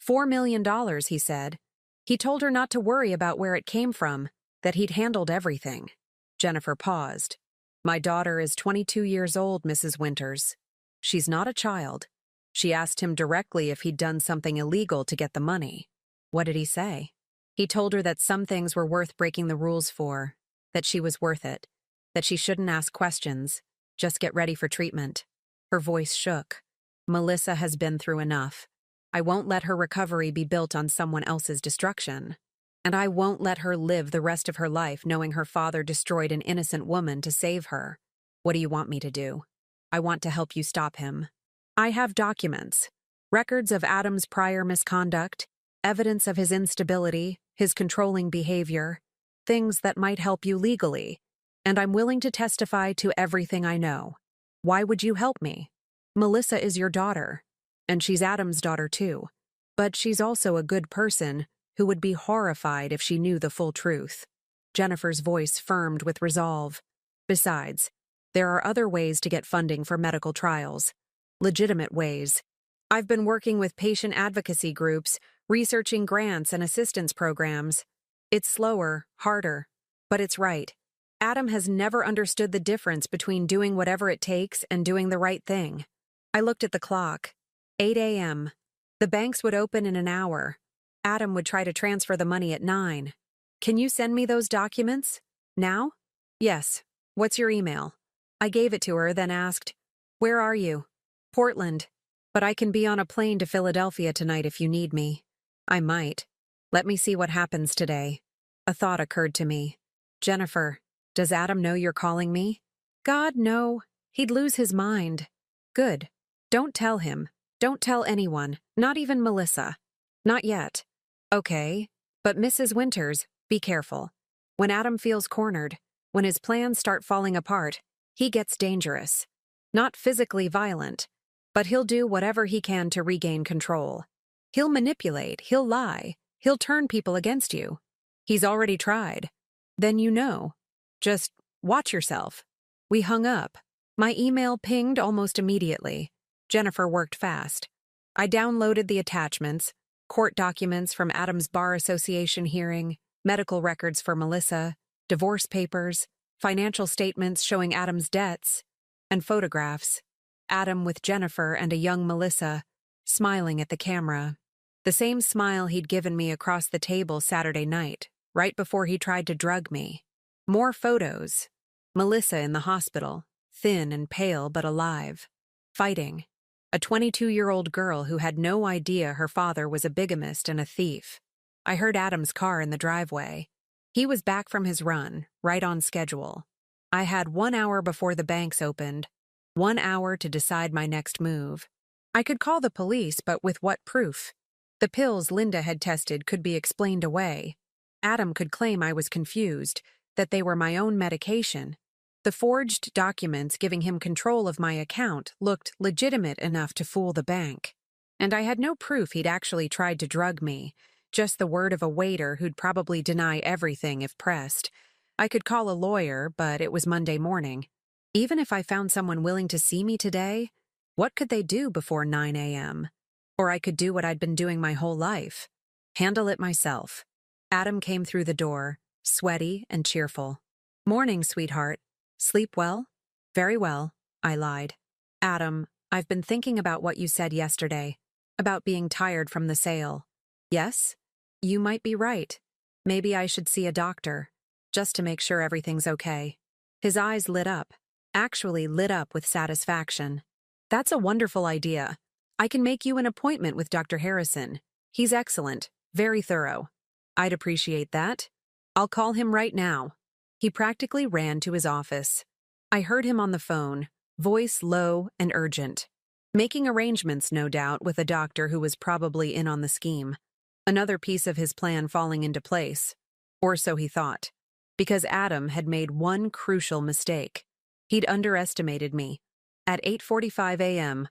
Speaker 1: $4 million, he said. He told her not to worry about where it came from, that he'd handled everything. Jennifer paused. My daughter is 22 years old, Mrs. Winters. She's not a child. She asked him directly if he'd done something illegal to get the money. What did he say? He told her that some things were worth breaking the rules for, that she was worth it, that she shouldn't ask questions, just get ready for treatment. Her voice shook. Melissa has been through enough. I won't let her recovery be built on someone else's destruction. And I won't let her live the rest of her life knowing her father destroyed an innocent woman to save her. What do you want me to do? I want to help you stop him. I have documents, records of Adam's prior misconduct, evidence of his instability, his controlling behavior, things that might help you legally, and I'm willing to testify to everything I know. Why would you help me? Melissa is your daughter, and she's Adam's daughter too, but she's also a good person who would be horrified if she knew the full truth. Jennifer's voice firmed with resolve. Besides, there are other ways to get funding for medical trials. Legitimate ways. I've been working with patient advocacy groups, researching grants and assistance programs. It's slower, harder, but it's right. Adam has never understood the difference between doing whatever it takes and doing the right thing. I looked at the clock. 8 a.m. The banks would open in an hour. Adam would try to transfer the money at 9. Can you send me those documents? Now? Yes. What's your email? I gave it to her, then asked, Where are you? Portland. But I can be on a plane to Philadelphia tonight if you need me. I might. Let me see what happens today. A thought occurred to me. Jennifer, does Adam know you're calling me? God, no. He'd lose his mind. Good. Don't tell him. Don't tell anyone, not even Melissa. Not yet. Okay. But Mrs. Winters, be careful. When Adam feels cornered, when his plans start falling apart, he gets dangerous. Not physically violent, but he'll do whatever he can to regain control. He'll manipulate, he'll lie, he'll turn people against you. He's already tried. Then you know. Just watch yourself. We hung up. My email pinged almost immediately. Jennifer worked fast. I downloaded the attachments, court documents from Adam's Bar Association hearing, medical records for Melissa, divorce papers, financial statements showing Adam's debts, and photographs. Adam with Jennifer and a young Melissa, smiling at the camera. The same smile he'd given me across the table Saturday night, right before he tried to drug me. More photos. Melissa in the hospital, thin and pale but alive. Fighting. A 22-year-old girl who had no idea her father was a bigamist and a thief. I heard Adam's car in the driveway. He was back from his run, right on schedule. I had 1 hour before the banks opened, 1 hour to decide my next move. I could call the police, but with what proof? The pills Linda had tested could be explained away. Adam could claim I was confused, that they were my own medication. The forged documents giving him control of my account looked legitimate enough to fool the bank. And I had no proof he'd actually tried to drug me, just the word of a waiter who'd probably deny everything if pressed. I could call a lawyer, but it was Monday morning. Even if I found someone willing to see me today, what could they do before 9 a.m.? Or I could do what I'd been doing my whole life. Handle it myself. Adam came through the door, sweaty and cheerful. Morning, sweetheart. Sleep well? Very well, I lied. Adam, I've been thinking about what you said yesterday, about being tired from the sale. Yes? You might be right. Maybe I should see a doctor, just to make sure everything's okay. His eyes lit up, actually lit up with satisfaction. That's a wonderful idea. I can make you an appointment with Dr. Harrison. He's excellent, very thorough. I'd appreciate that. I'll call him right now. He practically ran to his office. I heard him on the phone, voice low and urgent. Making arrangements, no doubt, with a doctor who was probably in on the scheme. Another piece of his plan falling into place. Or so he thought. Because Adam had made one crucial mistake. He'd underestimated me. At 8:45 a.m.,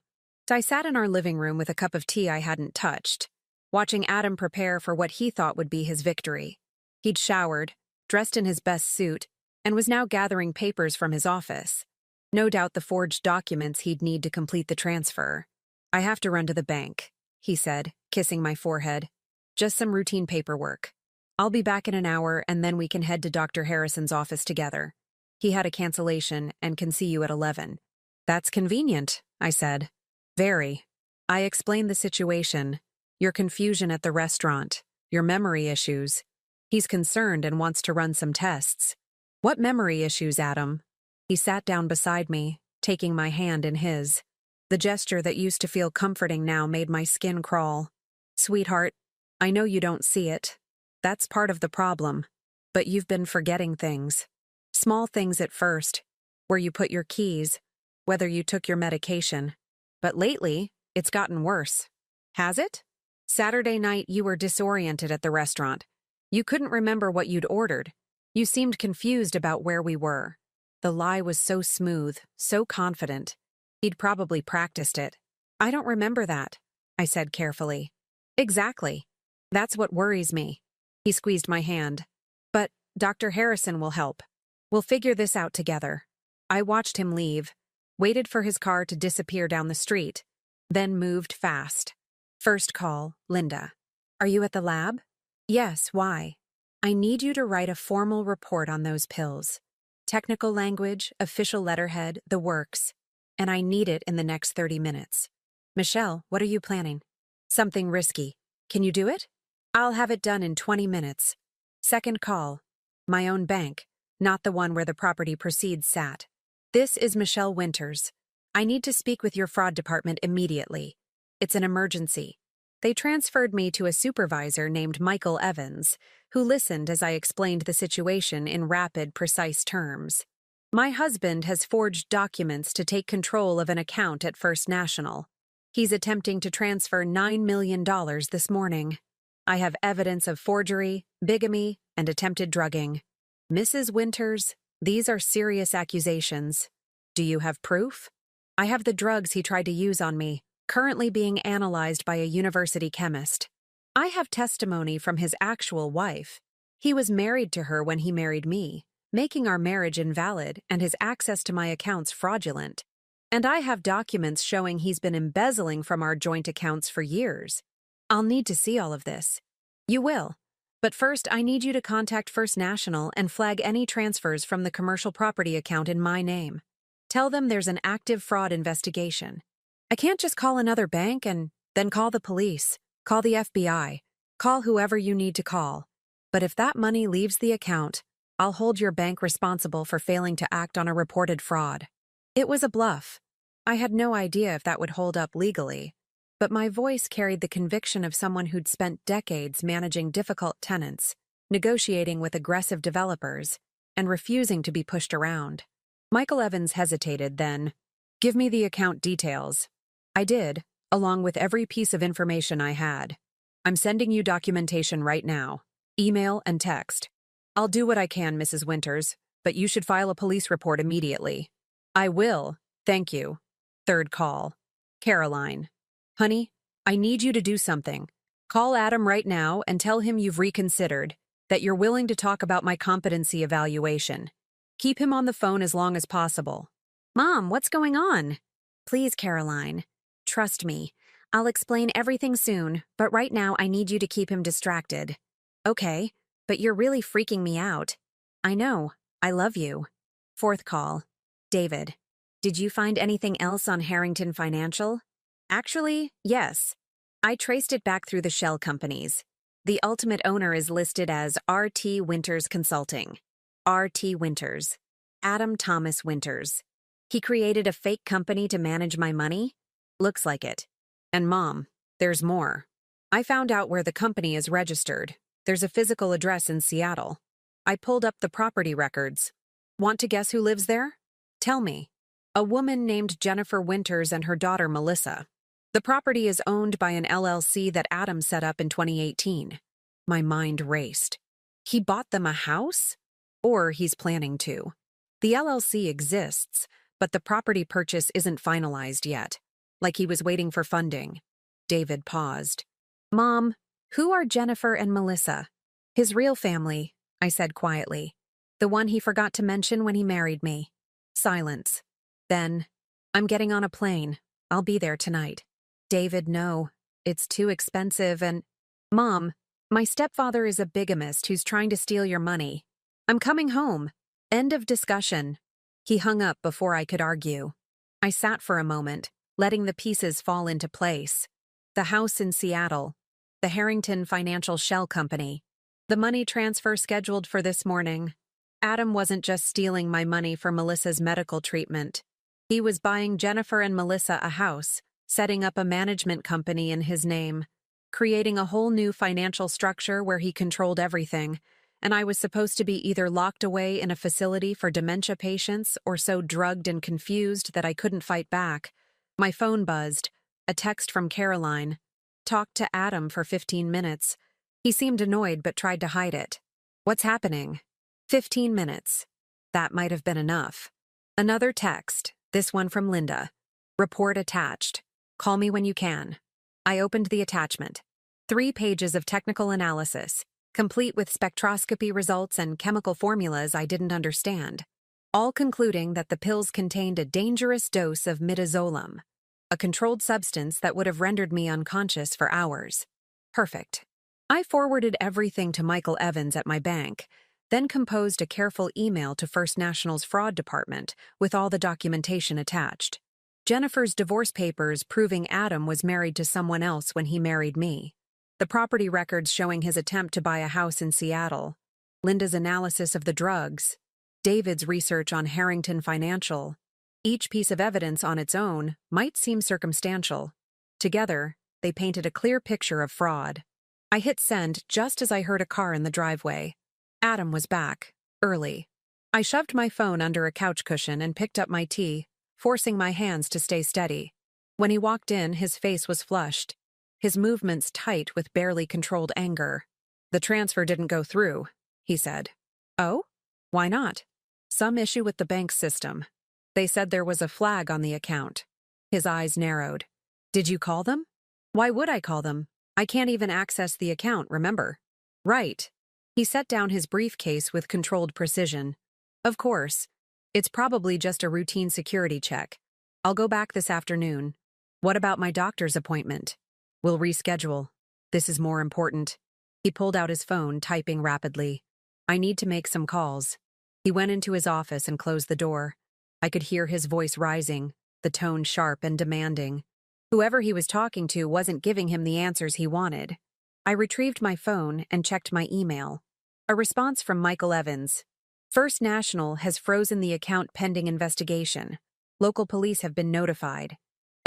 Speaker 1: I sat in our living room with a cup of tea I hadn't touched, watching Adam prepare for what he thought would be his victory. He'd showered, dressed in his best suit, and was now gathering papers from his office. No doubt the forged documents he'd need to complete the transfer. I have to run to the bank, he said, kissing my forehead. Just some routine paperwork. I'll be back in an hour and then we can head to Dr. Harrison's office together. He had a cancellation and can see you at 11. That's convenient, I said. Very. I explained the situation, your confusion at the restaurant, your memory issues. He's concerned and wants to run some tests. What memory issues, Adam? He sat down beside me, taking my hand in his. The gesture that used to feel comforting now made my skin crawl. Sweetheart, I know you don't see it. That's part of the problem. But you've been forgetting things. Small things at first, where you put your keys, whether you took your medication. But lately, it's gotten worse. Has it? Saturday night, you were disoriented at the restaurant. You couldn't remember what you'd ordered. You seemed confused about where we were. The lie was so smooth, so confident. He'd probably practiced it. I don't remember that, I said carefully. Exactly. That's what worries me. He squeezed my hand. But Dr. Harrison will help. We'll figure this out together. I watched him leave, waited for his car to disappear down the street, then moved fast. First call, Linda. Are you at the lab? Yes, why? I need you to write a formal report on those pills. Technical language, official letterhead, the works. And I need it in the next 30 minutes. Michelle, what are you planning? Something risky. Can you do it? I'll have it done in 20 minutes. Second call. My own bank, not the one where the property proceeds sat. This is Michelle Winters. I need to speak with your fraud department immediately. It's an emergency. They transferred me to a supervisor named Michael Evans, who listened as I explained the situation in rapid, precise terms. My husband has forged documents to take control of an account at First National. He's attempting to transfer $9 million this morning. I have evidence of forgery, bigamy, and attempted drugging. Mrs. Winters, these are serious accusations. Do you have proof? I have the drugs he tried to use on me, currently being analyzed by a university chemist. I have testimony from his actual wife. He was married to her when he married me, making our marriage invalid and his access to my accounts fraudulent. And I have documents showing he's been embezzling from our joint accounts for years. I'll need to see all of this. You will. But first, I need you to contact First National and flag any transfers from the commercial property account in my name. Tell them there's an active fraud investigation. I can't just call another bank and then call the police, call the FBI, call whoever you need to call. But if that money leaves the account, I'll hold your bank responsible for failing to act on a reported fraud. It was a bluff. I had no idea if that would hold up legally, but my voice carried the conviction of someone who'd spent decades managing difficult tenants, negotiating with aggressive developers, and refusing to be pushed around. Michael Evans hesitated, then, "Give me the account details." I did, along with every piece of information I had. "I'm sending you documentation right now, email and text. I'll do what I can, Mrs. Winters, but you should file a police report immediately." "I will, thank you." Third call. Caroline. "Honey, I need you to do something. Call Adam right now and tell him you've reconsidered, that you're willing to talk about my competency evaluation. Keep him on the phone as long as possible." "Mom, what's going on?" "Please, Caroline. Trust me. I'll explain everything soon, but right now I need you to keep him distracted." "Okay, but you're really freaking me out." "I know. I love you." Fourth call. David. "Did you find anything else on Harrington Financial?" "Actually, yes. I traced it back through the shell companies. The ultimate owner is listed as R.T. Winters Consulting. R.T. Winters. Adam Thomas Winters. He created a fake company to manage my money? Looks like it. And Mom, there's more. I found out where the company is registered. There's a physical address in Seattle. I pulled up the property records. Want to guess who lives there? Tell me." "A woman named Jennifer Winters and her daughter Melissa. The property is owned by an LLC that Adam set up in 2018. My mind raced. He bought them a house? Or he's planning to. The LLC exists, but the property purchase isn't finalized yet. Like he was waiting for funding." David paused. "Mom, who are Jennifer and Melissa?" "His real family," I said quietly. "The one he forgot to mention when he married me." Silence. Then, "I'm getting on a plane. I'll be there tonight." "David, no. It's too expensive and—" "Mom, my stepfather is a bigamist who's trying to steal your money. I'm coming home. End of discussion." He hung up before I could argue. I sat for a moment, letting the pieces fall into place. The house in Seattle, the Harrington Financial Shell Company, the money transfer scheduled for this morning. Adam wasn't just stealing my money for Melissa's medical treatment. He was buying Jennifer and Melissa a house, setting up a management company in his name, creating a whole new financial structure where he controlled everything, and I was supposed to be either locked away in a facility for dementia patients or so drugged and confused that I couldn't fight back. My phone buzzed, a text from Caroline. Talked to Adam for 15 minutes. He seemed annoyed but tried to hide it. What's happening? 15 minutes. That might have been enough. Another text, this one from Linda. Report attached. Call me when you can. I opened the attachment. 3 pages of technical analysis, complete with spectroscopy results and chemical formulas I didn't understand, all concluding that the pills contained a dangerous dose of midazolam, a controlled substance that would have rendered me unconscious for hours. Perfect. I forwarded everything to Michael Evans at my bank, then composed a careful email to First National's fraud department with all the documentation attached. Jennifer's divorce papers proving Adam was married to someone else when he married me. The property records showing his attempt to buy a house in Seattle. Linda's analysis of the drugs. David's research on Harrington Financial. Each piece of evidence on its own might seem circumstantial. Together, they painted a clear picture of fraud. I hit send just as I heard a car in the driveway. Adam was back, early. I shoved my phone under a couch cushion and picked up my tea, forcing my hands to stay steady. When he walked in, his face was flushed, his movements tight with barely controlled anger. The transfer didn't go through, he said. Oh? Why not? Some issue with the bank's system. They said there was a flag on the account. His eyes narrowed. Did you call them? Why would I call them? I can't even access the account, remember? Right. He set down his briefcase with controlled precision. Of course. It's probably just a routine security check. I'll go back this afternoon. What about my doctor's appointment? We'll reschedule. This is more important. He pulled out his phone, typing rapidly. I need to make some calls. He went into his office and closed the door. I could hear his voice rising, the tone sharp and demanding. Whoever he was talking to wasn't giving him the answers he wanted. I retrieved my phone and checked my email. A response from Michael Evans. First National has frozen the account pending investigation. Local police have been notified.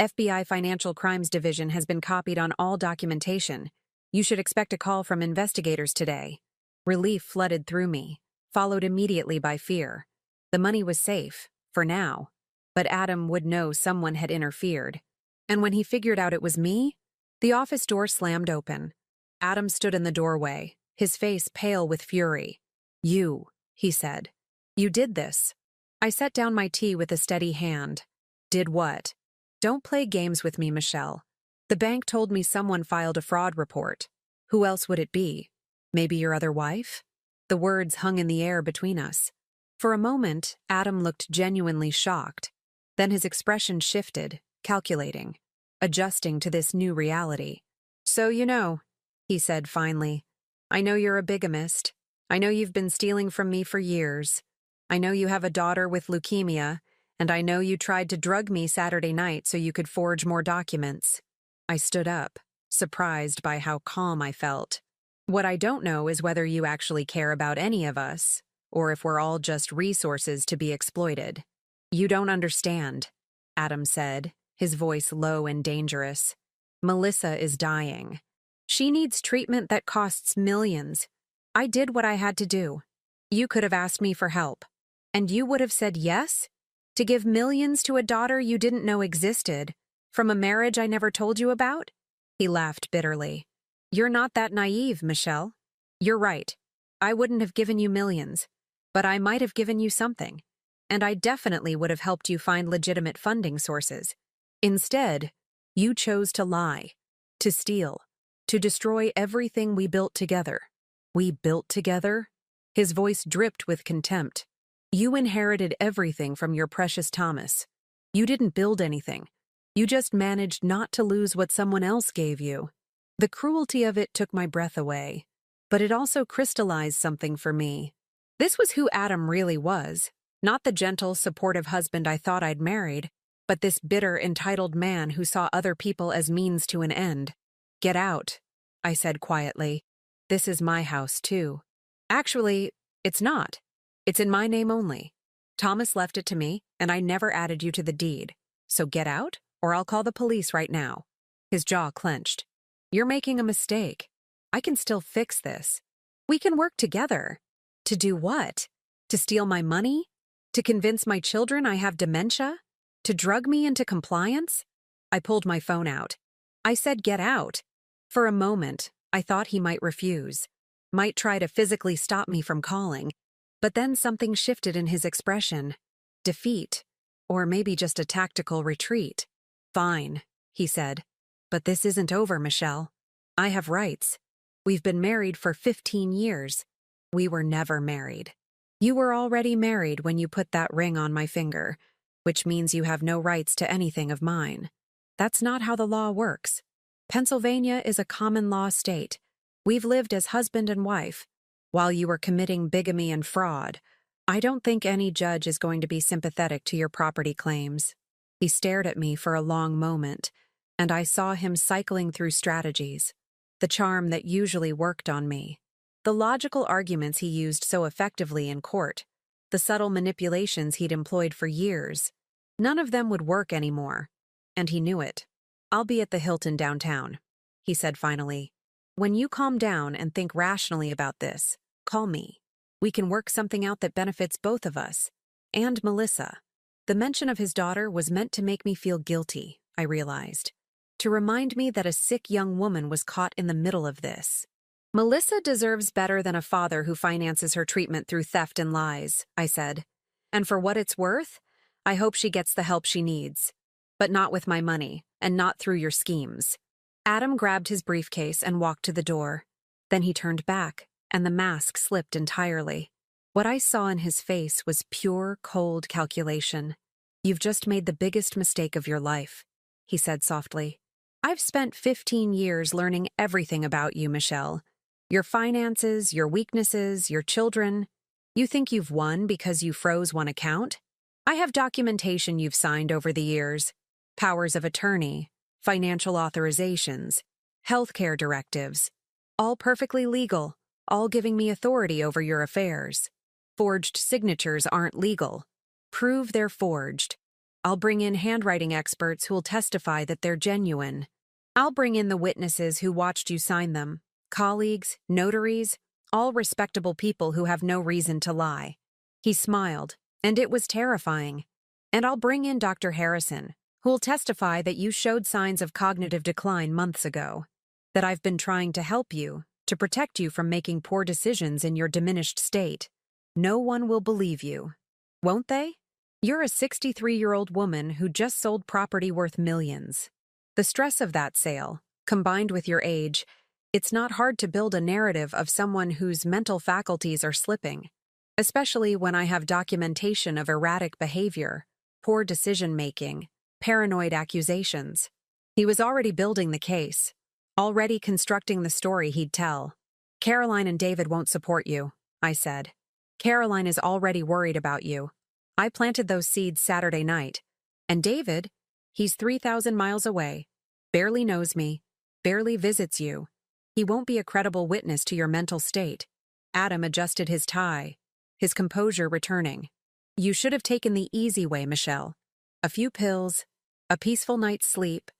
Speaker 1: FBI Financial Crimes Division has been copied on all documentation. You should expect a call from investigators today. Relief flooded through me, followed immediately by fear. The money was safe, for now, but Adam would know someone had interfered. And when he figured out it was me, the office door slammed open. Adam stood in the doorway, his face pale with fury. You, he said. You did this. I set down my tea with a steady hand. Did what? Don't play games with me, Michelle. The bank told me someone filed a fraud report. Who else would it be? Maybe your other wife? The words hung in the air between us. For a moment, Adam looked genuinely shocked. Then his expression shifted, calculating, adjusting to this new reality. So you know, he said finally. I know you're a bigamist. I know you've been stealing from me for years. I know you have a daughter with leukemia, and I know you tried to drug me Saturday night so you could forge more documents. I stood up, surprised by how calm I felt. What I don't know is whether you actually care about any of us, or if we're all just resources to be exploited. You don't understand, Adam said, his voice low and dangerous. Melissa is dying. She needs treatment that costs millions. I did what I had to do. You could have asked me for help. And you would have said yes? To give millions to a daughter you didn't know existed, from a marriage I never told you about? He laughed bitterly. You're not that naive, Michelle. You're right. I wouldn't have given you millions, but I might have given you something. And I definitely would have helped you find legitimate funding sources. Instead, you chose to lie, to steal, to destroy everything we built together. We built together? His voice dripped with contempt. You inherited everything from your precious Thomas. You didn't build anything. You just managed not to lose what someone else gave you. The cruelty of it took my breath away, but it also crystallized something for me. This was who Adam really was, not the gentle, supportive husband I thought I'd married. but this bitter, entitled man who saw other people as means to an end. Get out, I said quietly. This is my house, too. Actually, it's not. It's in my name only. Thomas left it to me, and I never added you to the deed. So get out, or I'll call the police right now. His jaw clenched. You're making a mistake. I can still fix this. We can work together. To do what? To steal my money? To convince my children I have dementia? To drug me into compliance? I pulled my phone out. I said get out. For a moment, I thought he might refuse, might try to physically stop me from calling, but then something shifted in his expression. Defeat, or maybe just a tactical retreat. Fine, he said. But this isn't over, Michelle. I have rights. We've been married for 15 years. We were never married. You were already married when you put that ring on my finger, which means you have no rights to anything of mine. That's not how the law works. Pennsylvania is a common law state. We've lived as husband and wife. While you were committing bigamy and fraud, I don't think any judge is going to be sympathetic to your property claims. He stared at me for a long moment, and I saw him cycling through strategies, the charm that usually worked on me, the logical arguments he used so effectively in court, the subtle manipulations he'd employed for years. None of them would work anymore, and he knew it. I'll be at the Hilton downtown, he said finally. When you calm down and think rationally about this, call me. We can work something out that benefits both of us. And Melissa. The mention of his daughter was meant to make me feel guilty, I realized. To remind me that a sick young woman was caught in the middle of this. Melissa deserves better than a father who finances her treatment through theft and lies, I said. And for what it's worth, I hope she gets the help she needs. But not with my money, and not through your schemes. Adam grabbed his briefcase and walked to the door. Then he turned back, and the mask slipped entirely. What I saw in his face was pure, cold calculation. You've just made the biggest mistake of your life, he said softly. I've spent 15 years learning everything about you, Michelle. Your finances, your weaknesses, your children. You think you've won because you froze one account? I have documentation you've signed over the years. Powers of attorney, financial authorizations, healthcare directives. All perfectly legal, all giving me authority over your affairs. Forged signatures aren't legal. Prove they're forged. I'll bring in handwriting experts who'll testify that they're genuine. I'll bring in the witnesses who watched you sign them. Colleagues, notaries, all respectable people who have no reason to lie. He smiled, and it was terrifying. And I'll bring in Dr. Harrison, who'll testify that you showed signs of cognitive decline months ago, that I've been trying to help you, to protect you from making poor decisions in your diminished state. No one will believe you. Won't they? You're a 63-year-old woman who just sold property worth millions. The stress of that sale, combined with your age, it's not hard to build a narrative of someone whose mental faculties are slipping, especially when I have documentation of erratic behavior, poor decision-making, paranoid accusations. He was already building the case, already constructing the story he'd tell. Caroline and David won't support you, I said. Caroline is already worried about you. I planted those seeds Saturday night. And David, he's 3,000 miles away, barely knows me, barely visits you. He won't be a credible witness to your mental state. Adam adjusted his tie, his composure returning. You should have taken the easy way, Michelle. A few pills, a peaceful night's sleep,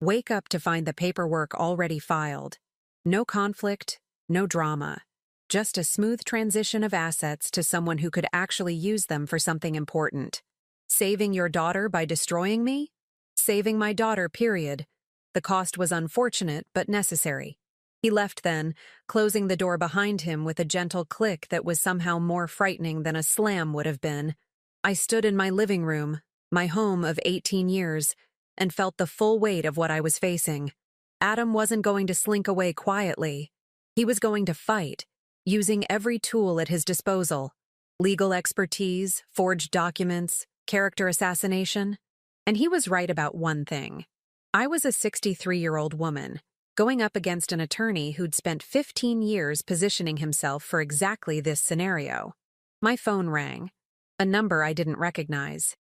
Speaker 1: wake up to find the paperwork already filed. No conflict, no drama. Just a smooth transition of assets to someone who could actually use them for something important. Saving your daughter by destroying me? Saving my daughter, period. The cost was unfortunate, but necessary. He left then, closing the door behind him with a gentle click that was somehow more frightening than a slam would have been. I stood in my living room, my home of 18 years, and felt the full weight of what I was facing. Adam wasn't going to slink away quietly. He was going to fight, using every tool at his disposal. Legal expertise, forged documents, character assassination. And he was right about one thing. I was a 63-year-old woman, going up against an attorney who'd spent 15 years positioning himself for exactly this scenario. My phone rang. A number I didn't recognize.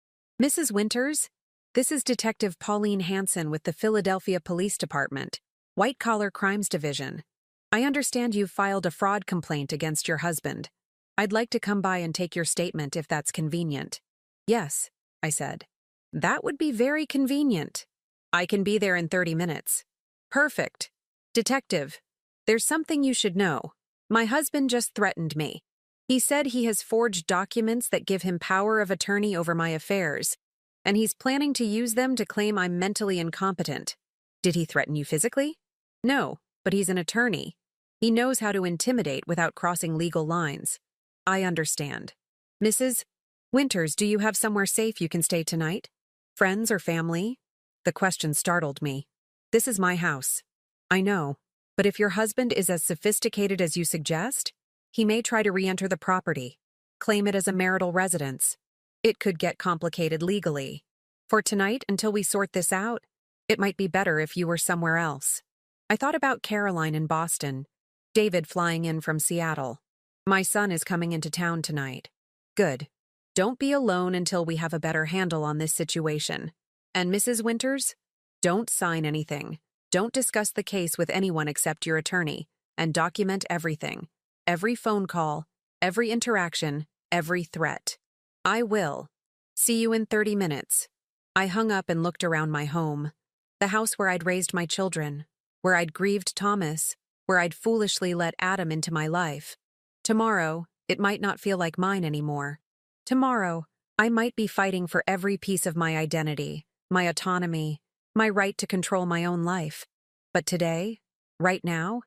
Speaker 1: Mrs. Winters? This is Detective Pauline Hanson with the Philadelphia Police Department, White Collar Crimes Division. I understand you've filed a fraud complaint against your husband. I'd like to come by and take your statement if that's convenient. Yes, I said. That would be very convenient. I can be there in 30 minutes. Perfect. Detective, there's something you should know. My husband just threatened me. He said he has forged documents that give him power of attorney over my affairs, and he's planning to use them to claim I'm mentally incompetent. Did he threaten you physically? No, but he's an attorney. He knows how to intimidate without crossing legal lines. I understand. Mrs. Winters, do you have somewhere safe you can stay tonight? Friends or family? The question startled me. This is my house. I know, but if your husband is as sophisticated as you suggest, he may try to re-enter the property, claim it as a marital residence. It could get complicated legally. For tonight, until we sort this out, it might be better if you were somewhere else. I thought about Caroline in Boston, David flying in from Seattle. My son is coming into town tonight. Good. Don't be alone until we have a better handle on this situation. And Mrs. Winters, don't sign anything. Don't discuss the case with anyone except your attorney, and document everything. Every phone call, every interaction, every threat. I will. See you in 30 minutes. I hung up and looked around my home, the house where I'd raised my children, where I'd grieved Thomas, where I'd foolishly let Adam into my life. Tomorrow, it might not feel like mine anymore. Tomorrow, I might be fighting for every piece of my identity, my autonomy, my right to control my own life. But today, right now,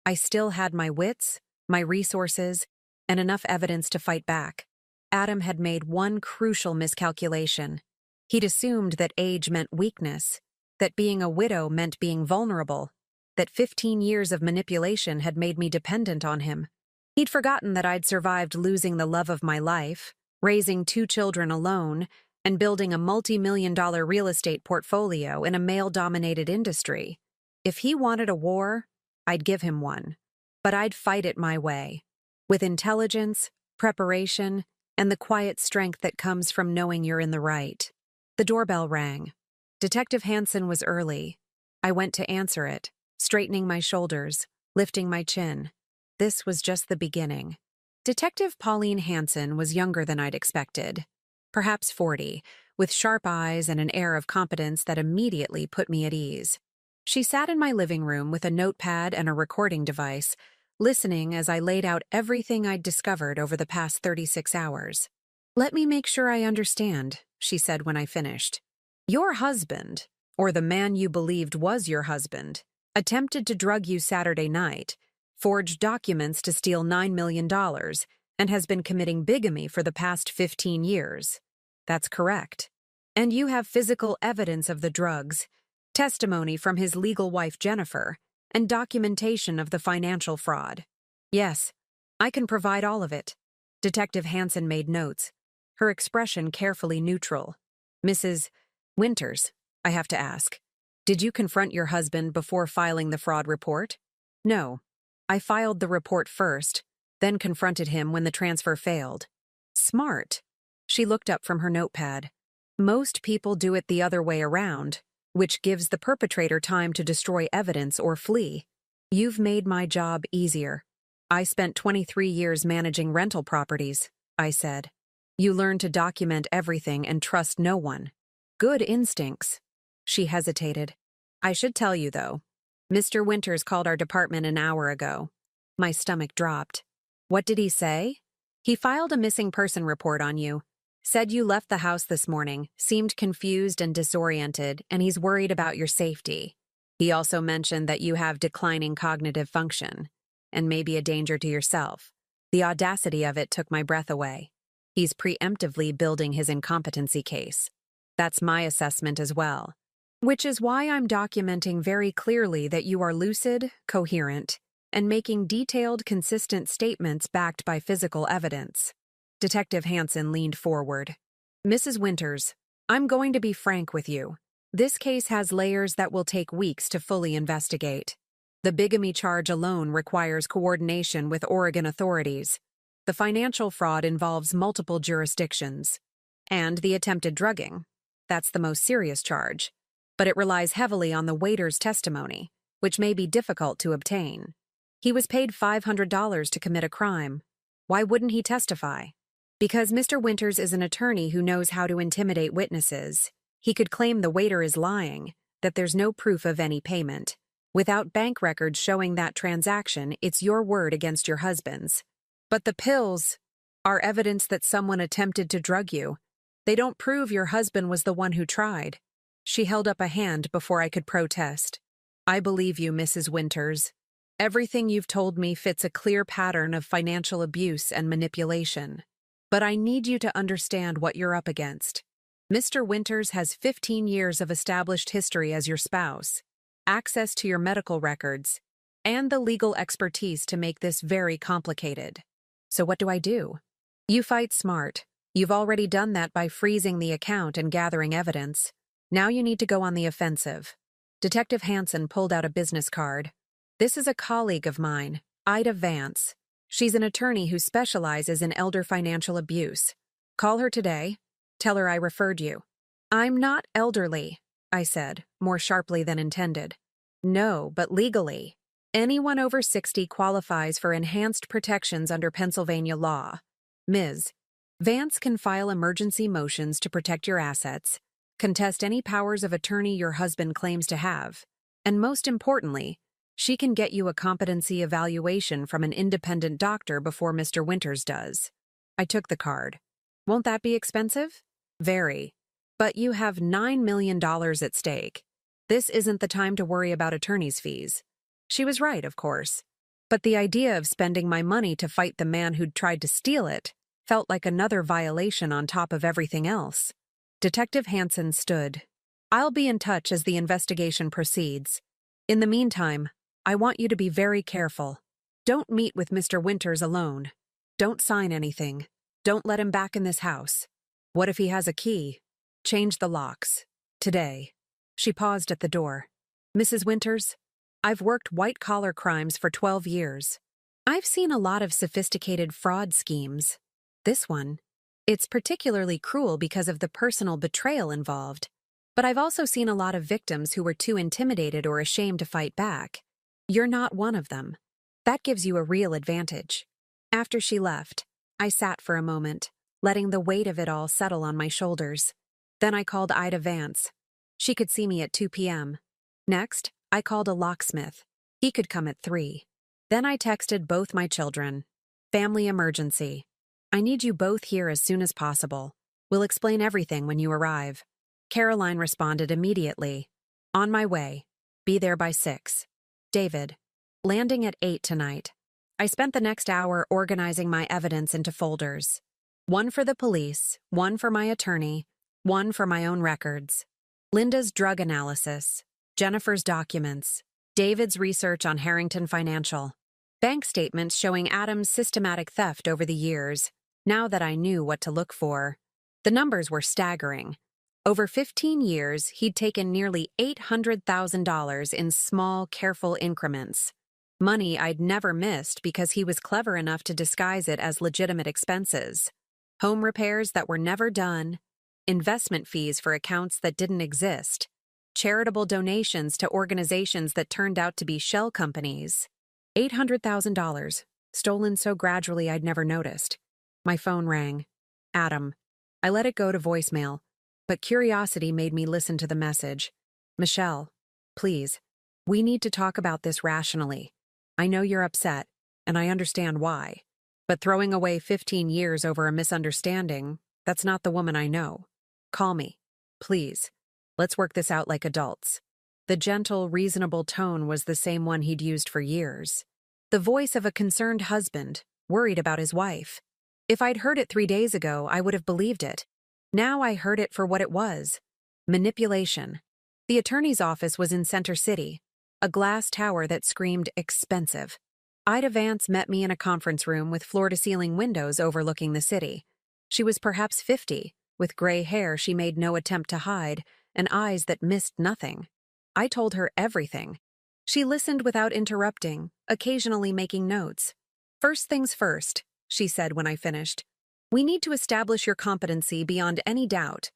Speaker 1: I still had my wits, my resources, and enough evidence to fight back. Adam had made one crucial miscalculation. He'd assumed that age meant weakness, that being a widow meant being vulnerable, that 15 years of manipulation had made me dependent on him. He'd forgotten that I'd survived losing the love of my life, raising 2 children alone, and building a multi-million-dollar real estate portfolio in a male-dominated industry. If he wanted a war, I'd give him one. But I'd fight it my way, with intelligence, preparation, and the quiet strength that comes from knowing you're in the right. The doorbell rang. Detective Hanson was early. I went to answer it, straightening my shoulders, lifting my chin. This was just the beginning. Detective Pauline Hanson was younger than I'd expected, perhaps 40, with sharp eyes and an air of competence that immediately put me at ease. She sat in my living room with a notepad and a recording device, listening as I laid out everything I'd discovered over the past 36 hours. "Let me make sure I understand," she said when I finished. "Your husband, or the man you believed was your husband, attempted to drug you Saturday night, forged documents to steal $9 million, and has been committing bigamy for the past 15 years. That's correct. And you have physical evidence of the drugs, testimony from his legal wife Jennifer, and documentation of the financial fraud." "Yes, I can provide all of it." Detective Hanson made notes, her expression carefully neutral. "Mrs. Winters, I have to ask, did you confront your husband before filing the fraud report?" "No. I filed the report first, then confronted him when the transfer failed." "Smart." She looked up from her notepad. "Most people do it the other way around, which gives the perpetrator time to destroy evidence or flee. You've made my job easier. I spent 23 years managing rental properties," I said. "You learn to document everything and trust no one. Good instincts." She hesitated. "I should tell you, though. Mr. Winters called our department an hour ago." My stomach dropped. "What did he say?" "He filed a missing person report on you. Said you left the house this morning, seemed confused and disoriented, and he's worried about your safety. He also mentioned that you have declining cognitive function, and may be a danger to yourself. The audacity of it took my breath away. He's preemptively building his incompetency case. That's my assessment as well. Which is why I'm documenting very clearly that you are lucid, coherent, and making detailed, consistent statements backed by physical evidence." Detective Hanson leaned forward. "Mrs. Winters, I'm going to be frank with you. This case has layers that will take weeks to fully investigate. The bigamy charge alone requires coordination with Oregon authorities. The financial fraud involves multiple jurisdictions. And the attempted drugging. That's the most serious charge. But it relies heavily on the waiter's testimony, which may be difficult to obtain. He was paid $500 to commit a crime. Why wouldn't he testify? Because Mr. Winters is an attorney who knows how to intimidate witnesses. He could claim the waiter is lying, that there's no proof of any payment. Without bank records showing that transaction, it's your word against your husband's. But the pills are evidence that someone attempted to drug you. They don't prove your husband was the one who tried. She held up a hand before I could protest. I believe you, Mrs. Winters. Everything you've told me fits a clear pattern of financial abuse and manipulation. But I need you to understand what you're up against. Mr. Winters has 15 years of established history as your spouse, access to your medical records, and the legal expertise to make this very complicated. So what do? You fight smart. You've already done that by freezing the account and gathering evidence. Now you need to go on the offensive. Detective Hansen pulled out a business card. This is a colleague of mine, Ida Vance. She's an attorney who specializes in elder financial abuse. Call her today. Tell her I referred you. I'm not elderly, I said, more sharply than intended. No, but legally. Anyone over 60 qualifies for enhanced protections under Pennsylvania law. Ms. Vance can file emergency motions to protect your assets, contest any powers of attorney your husband claims to have, and most importantly, she can get you a competency evaluation from an independent doctor before Mr. Winters does. I took the card. Won't that be expensive? Very. But you have $9 million at stake. This isn't the time to worry about attorney's fees. She was right, of course. But the idea of spending my money to fight the man who'd tried to steal it felt like another violation on top of everything else. Detective Hansen stood. I'll be in touch as the investigation proceeds. In the meantime, I want you to be very careful. Don't meet with Mr. Winters alone. Don't sign anything. Don't let him back in this house. What if he has a key? Change the locks. Today. She paused at the door. Mrs. Winters, I've worked white-collar crimes for 12 years. I've seen a lot of sophisticated fraud schemes. This one, it's particularly cruel because of the personal betrayal involved. But I've also seen a lot of victims who were too intimidated or ashamed to fight back. You're not one of them. That gives you a real advantage. After she left, I sat for a moment, letting the weight of it all settle on my shoulders. Then I called Ida Vance. She could see me at 2 p.m. Next, I called a locksmith. He could come at 3. Then I texted both my children. Family emergency. I need you both here as soon as possible. We'll explain everything when you arrive. Caroline responded immediately. On my way. Be there by 6. David. Landing at 8 tonight. I spent the next hour organizing my evidence into folders. One for the police, one for my attorney, one for my own records. Linda's drug analysis, Jennifer's documents, David's research on Harrington Financial, bank statements showing Adam's systematic theft over the years, now that I knew what to look for. The numbers were staggering. Over 15 years, he'd taken nearly $800,000 in small, careful increments. Money I'd never missed because he was clever enough to disguise it as legitimate expenses. Home repairs that were never done, investment fees for accounts that didn't exist, charitable donations to organizations that turned out to be shell companies. $800,000, stolen so gradually I'd never noticed. My phone rang. Adam. I let it go to voicemail, but curiosity made me listen to the message. Michelle, please, we need to talk about this rationally. I know you're upset, and I understand why. But throwing away 15 years over a misunderstanding, that's not the woman I know. Call me, please. Let's work this out like adults. The gentle, reasonable tone was the same one he'd used for years. The voice of a concerned husband, worried about his wife. If I'd heard it 3 days ago, I would have believed it. Now I heard it for what it was. Manipulation. The attorney's office was in Center City, a glass tower that screamed expensive. Ida Vance met me in a conference room with floor-to-ceiling windows overlooking the city. She was perhaps 50, with gray hair she made no attempt to hide, and eyes that missed nothing. I told her everything. She listened without interrupting, occasionally making notes. First things first, she said when I finished. We need to establish your competency beyond any doubt.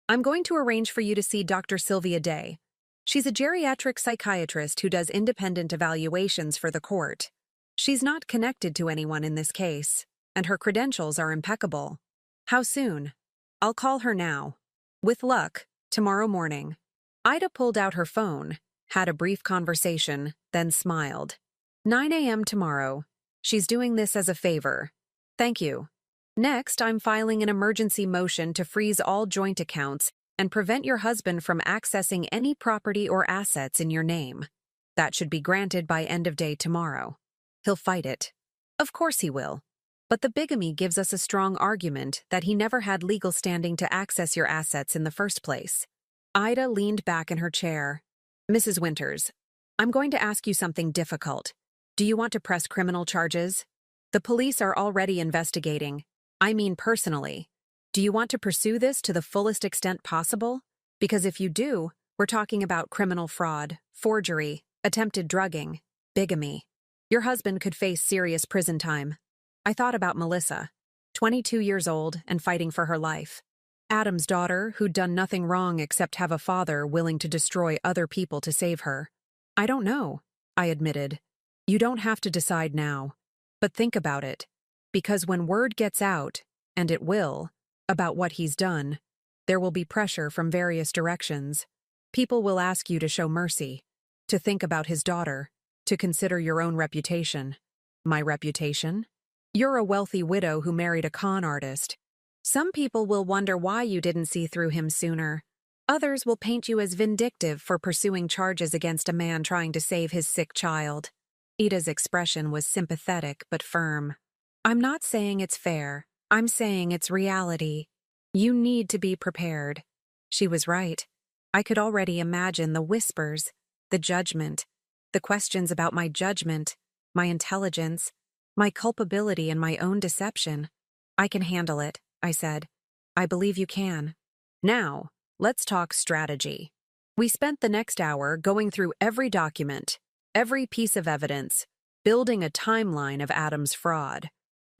Speaker 1: I'm going to arrange for you to see Dr. Sylvia Day. She's a geriatric psychiatrist who does independent evaluations for the court. She's not connected to anyone in this case, and her credentials are impeccable. How soon? I'll call her now. With luck, tomorrow morning. Ida pulled out her phone, had a brief conversation, then smiled. 9 a.m. tomorrow. She's doing this as a favor. Thank you. Next, I'm filing an emergency motion to freeze all joint accounts and prevent your husband from accessing any property or assets in your name. That should be granted by end of day tomorrow. He'll fight it. Of course he will. But the bigamy gives us a strong argument that he never had legal standing to access your assets in the first place. Ida leaned back in her chair. Mrs. Winters, I'm going to ask you something difficult. Do you want to press criminal charges? The police are already investigating. I mean personally. Do you want to pursue this to the fullest extent possible? Because if you do, we're talking about criminal fraud, forgery, attempted drugging, bigamy. Your husband could face serious prison time. I thought about Melissa, 22 years old and fighting for her life. Adam's daughter, who'd done nothing wrong except have a father willing to destroy other people to save her. I don't know, I admitted. You don't have to decide now. But think about it. Because when word gets out, and it will, about what he's done, there will be pressure from various directions. People will ask you to show mercy, to think about his daughter, to consider your own reputation. My reputation? You're a wealthy widow who married a con artist. Some people will wonder why you didn't see through him sooner. Others will paint you as vindictive for pursuing charges against a man trying to save his sick child. Ida's expression was sympathetic but firm. I'm not saying it's fair. I'm saying it's reality. You need to be prepared. She was right. I could already imagine the whispers, the judgment, the questions about my judgment, my intelligence, my culpability and my own deception. I can handle it, I said. I believe you can. Now, let's talk strategy. We spent the next hour going through every document, every piece of evidence, building a timeline of Adam's fraud.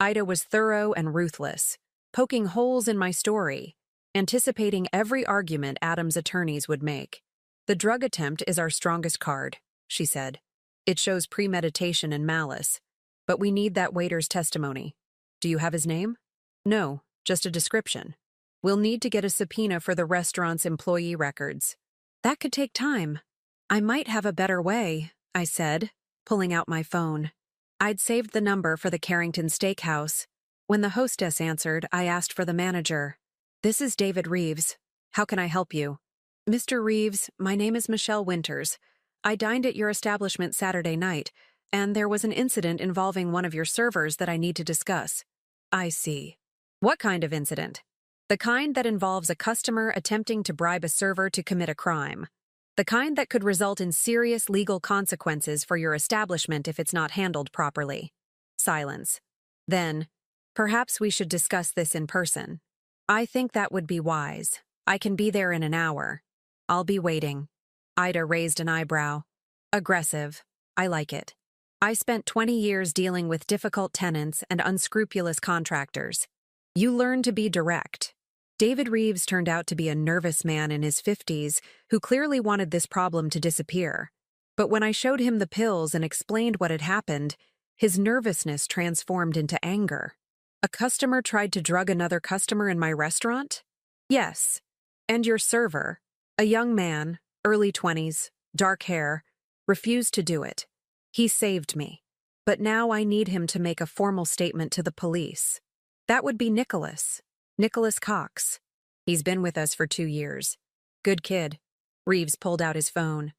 Speaker 1: Ida was thorough and ruthless, poking holes in my story, anticipating every argument Adam's attorneys would make. The drug attempt is our strongest card, she said. It shows premeditation and malice, but we need that waiter's testimony. Do you have his name? No, just a description. We'll need to get a subpoena for the restaurant's employee records. That could take time. I might have a better way, I said, pulling out my phone. I'd saved the number for the Carrington Steakhouse. When the hostess answered, I asked for the manager. This is David Reeves. How can I help you? Mr. Reeves, my name is Michelle Winters. I dined at your establishment Saturday night, and there was an incident involving one of your servers that I need to discuss. I see. What kind of incident? The kind that involves a customer attempting to bribe a server to commit a crime. The kind that could result in serious legal consequences for your establishment if it's not handled properly. Silence. Then, perhaps we should discuss this in person. I think that would be wise. I can be there in an hour. I'll be waiting. Ida raised an eyebrow. Aggressive. I like it. I spent 20 years dealing with difficult tenants and unscrupulous contractors. You learn to be direct. David Reeves turned out to be a nervous man in his 50s who clearly wanted this problem to disappear. But when I showed him the pills and explained what had happened, his nervousness transformed into anger. A customer tried to drug another customer in my restaurant? Yes. And your server, a young man, early 20s, dark hair, refused to do it. He saved me. But now I need him to make a formal statement to the police. That would be Nicholas Cox. He's been with us for 2 years. Good kid. Reeves pulled out his phone.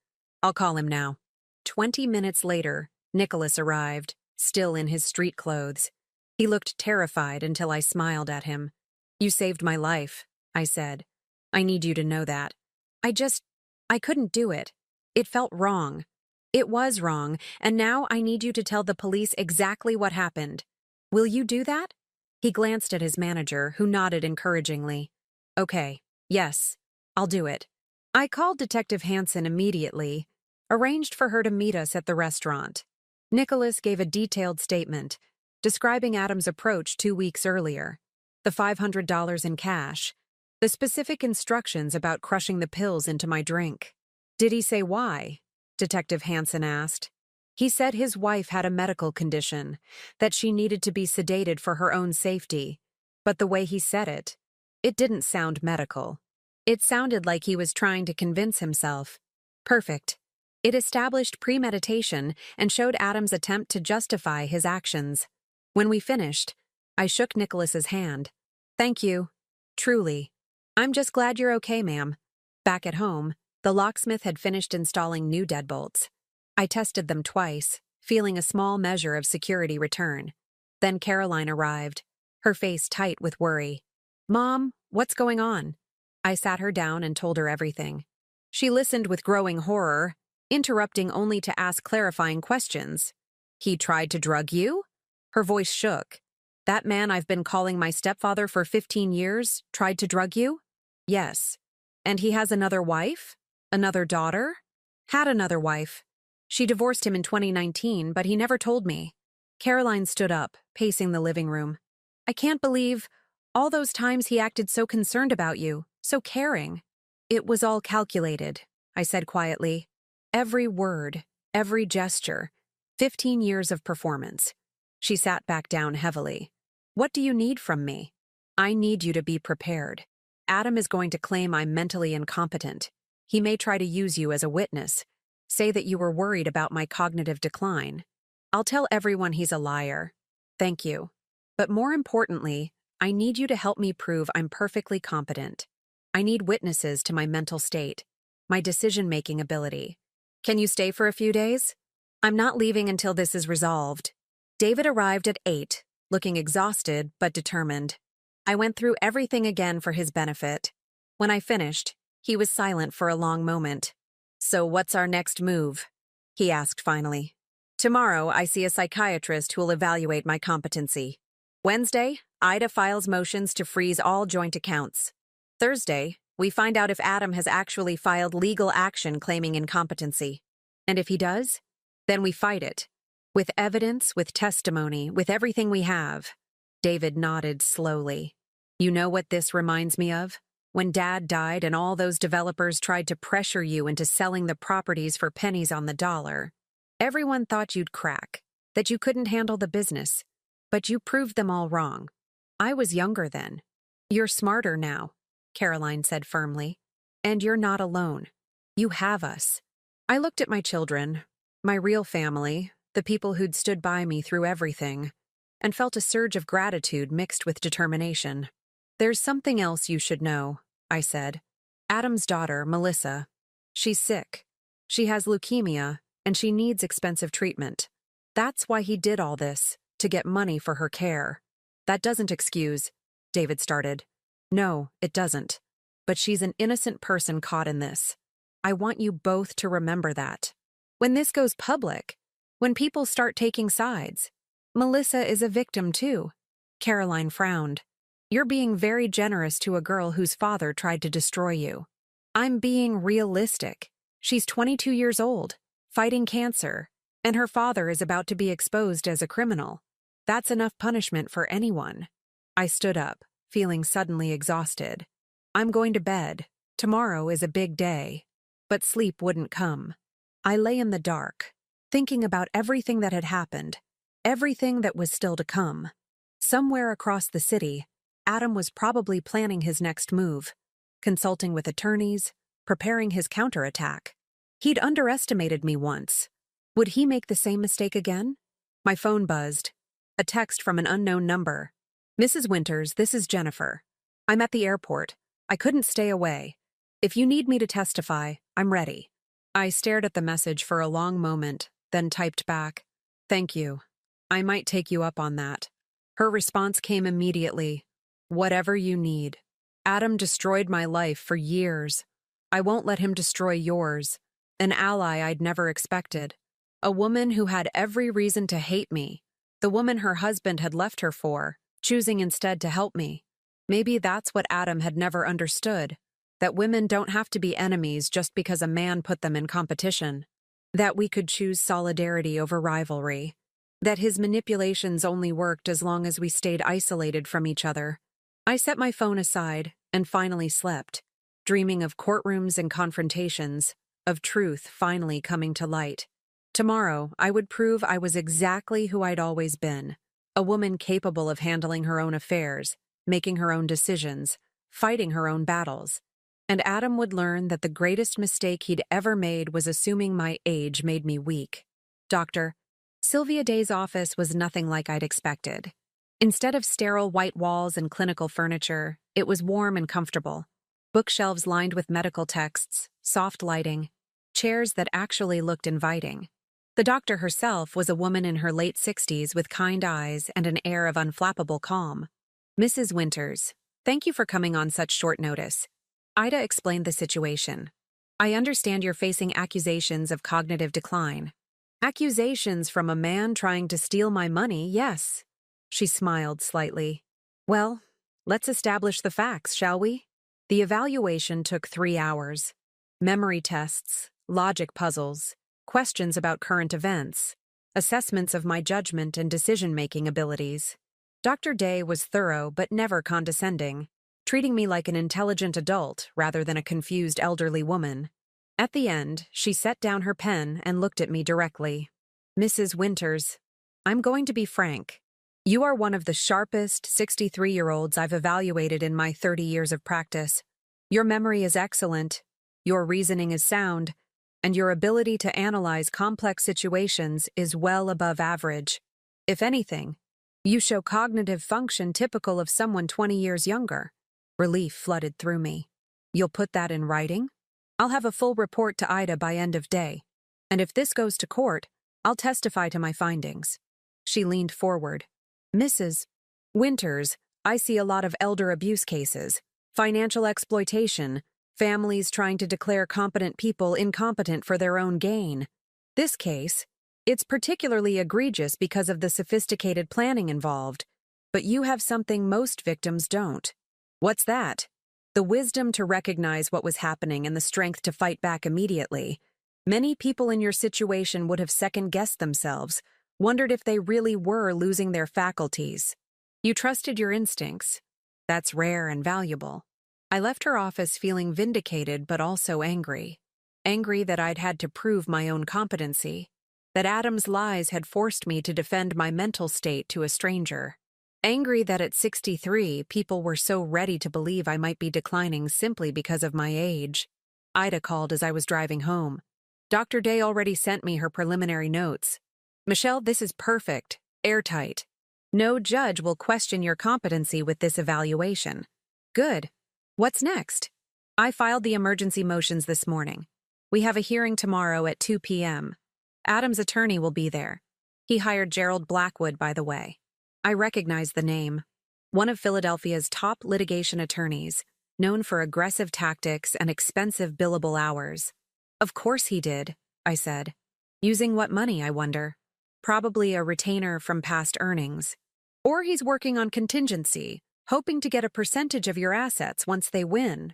Speaker 1: I'll call him now. 20 minutes later, Nicholas arrived, still in his street clothes. He looked terrified until I smiled at him. You saved my life, I said. I need you to know that. I couldn't do it. It felt wrong. It was wrong, and now I need you to tell the police exactly what happened. Will you do that? He glanced at his manager, who nodded encouragingly. Okay, yes, I'll do it. I called Detective Hansen immediately, arranged for her to meet us at the restaurant. Nicholas gave a detailed statement, describing Adam's approach 2 weeks earlier. The $500 in cash, The specific instructions about crushing the pills into my drink. Did he say why? Detective Hansen asked. He said his wife had a medical condition, that she needed to be sedated for her own safety. But the way he said it didn't sound medical. It sounded like he was trying to convince himself. Perfect. It established premeditation and showed Adam's attempt to justify his actions. When we finished, I shook Nicholas's hand. Thank you. Truly. I'm just glad you're okay, ma'am. Back at home, the locksmith had finished installing new deadbolts. I tested them twice, feeling a small measure of security return. Then Caroline arrived, her face tight with worry. Mom, what's going on? I sat her down and told her everything. She listened with growing horror, interrupting only to ask clarifying questions. He tried to drug you? Her voice shook. That man I've been calling my stepfather for 15 years tried to drug you? Yes. And he has another wife? Another daughter? Had another wife. She divorced him in 2019, but he never told me. Caroline stood up, pacing the living room. I can't believe all those times he acted so concerned about you, so caring. It was all calculated, I said quietly. Every word, every gesture, 15 years of performance. She sat back down heavily. What do you need from me? I need you to be prepared. Adam is going to claim I'm mentally incompetent. He may try to use you as a witness. Say that you were worried about my cognitive decline. I'll tell everyone he's a liar. Thank you. But more importantly, I need you to help me prove I'm perfectly competent. I need witnesses to my mental state, my decision-making ability. Can you stay for a few days? I'm not leaving until this is resolved. David arrived at 8, looking exhausted but determined. I went through everything again for his benefit. When I finished, he was silent for a long moment. So what's our next move? He asked finally. Tomorrow, I see a psychiatrist who will evaluate my competency. Wednesday, Ida files motions to freeze all joint accounts. Thursday, we find out if Adam has actually filed legal action claiming incompetency. And if he does, then we fight it. With evidence, with testimony, with everything we have. David nodded slowly. You know what this reminds me of? When Dad died and all those developers tried to pressure you into selling the properties for pennies on the dollar. Everyone thought you'd crack, that you couldn't handle the business. But you proved them all wrong. I was younger then. You're smarter now, Caroline said firmly. And you're not alone. You have us. I looked at my children, my real family, the people who'd stood by me through everything, and felt a surge of gratitude mixed with determination. There's something else you should know, I said. Adam's daughter, Melissa. She's sick. She has leukemia, and she needs expensive treatment. That's why he did all this, to get money for her care. That doesn't excuse, David started. No, it doesn't. But she's an innocent person caught in this. I want you both to remember that. When this goes public, when people start taking sides, Melissa is a victim too. Caroline frowned. You're being very generous to a girl whose father tried to destroy you. I'm being realistic. She's 22 years old, fighting cancer, and her father is about to be exposed as a criminal. That's enough punishment for anyone. I stood up, feeling suddenly exhausted. I'm going to bed. Tomorrow is a big day. But sleep wouldn't come. I lay in the dark, thinking about everything that had happened, everything that was still to come. Somewhere across the city, Adam was probably planning his next move, consulting with attorneys, preparing his counterattack. He'd underestimated me once. Would he make the same mistake again? My phone buzzed. A text from an unknown number. Mrs. Winters, this is Jennifer. I'm at the airport. I couldn't stay away. If you need me to testify, I'm ready. I stared at the message for a long moment, then typed back, Thank you. I might take you up on that. Her response came immediately. Whatever you need. Adam destroyed my life for years. I won't let him destroy yours. An ally I'd never expected. A woman who had every reason to hate me. The woman her husband had left her for, choosing instead to help me. Maybe that's what Adam had never understood. That women don't have to be enemies just because a man put them in competition. That we could choose solidarity over rivalry. That his manipulations only worked as long as we stayed isolated from each other. I set my phone aside, and finally slept, dreaming of courtrooms and confrontations, of truth finally coming to light. Tomorrow, I would prove I was exactly who I'd always been, a woman capable of handling her own affairs, making her own decisions, fighting her own battles. And Adam would learn that the greatest mistake he'd ever made was assuming my age made me weak. Doctor, Sylvia Day's office was nothing like I'd expected. Instead of sterile white walls and clinical furniture, it was warm and comfortable. Bookshelves lined with medical texts, soft lighting, chairs that actually looked inviting. The doctor herself was a woman in her late 60s with kind eyes and an air of unflappable calm. Mrs. Winters, thank you for coming on such short notice. Ida explained the situation. I understand you're facing accusations of cognitive decline. Accusations from a man trying to steal my money, yes. She smiled slightly. Well, let's establish the facts, shall we? The evaluation took 3 hours. Memory tests, logic puzzles, questions about current events, assessments of my judgment and decision-making abilities. Dr. Day was thorough but never condescending, treating me like an intelligent adult rather than a confused elderly woman. At the end, she set down her pen and looked at me directly. Mrs. Winters, I'm going to be frank. You are one of the sharpest 63-year-olds I've evaluated in my 30 years of practice. Your memory is excellent, your reasoning is sound, and your ability to analyze complex situations is well above average. If anything, you show cognitive function typical of someone 20 years younger. Relief flooded through me. You'll put that in writing? I'll have a full report to Ida by end of day. And if this goes to court, I'll testify to my findings. She leaned forward. Mrs. Winters, I see a lot of elder abuse cases, financial exploitation, families trying to declare competent people incompetent for their own gain. This case, it's particularly egregious because of the sophisticated planning involved, but you have something most victims don't. What's that? The wisdom to recognize what was happening and the strength to fight back immediately. Many people in your situation would have second-guessed themselves, wondered if they really were losing their faculties. You trusted your instincts. That's rare and valuable. I left her office feeling vindicated but also angry. Angry that I'd had to prove my own competency, that Adam's lies had forced me to defend my mental state to a stranger. Angry that at 63, people were so ready to believe I might be declining simply because of my age. Ida called as I was driving home. Dr. Day already sent me her preliminary notes. Michelle, this is perfect, airtight. No judge will question your competency with this evaluation. Good. What's next? I filed the emergency motions this morning. We have a hearing tomorrow at 2 p.m. Adam's attorney will be there. He hired Gerald Blackwood, by the way. I recognize the name. One of Philadelphia's top litigation attorneys, known for aggressive tactics and expensive billable hours. Of course he did, I said. Using what money, I wonder? Probably a retainer from past earnings. Or he's working on contingency, hoping to get a percentage of your assets once they win.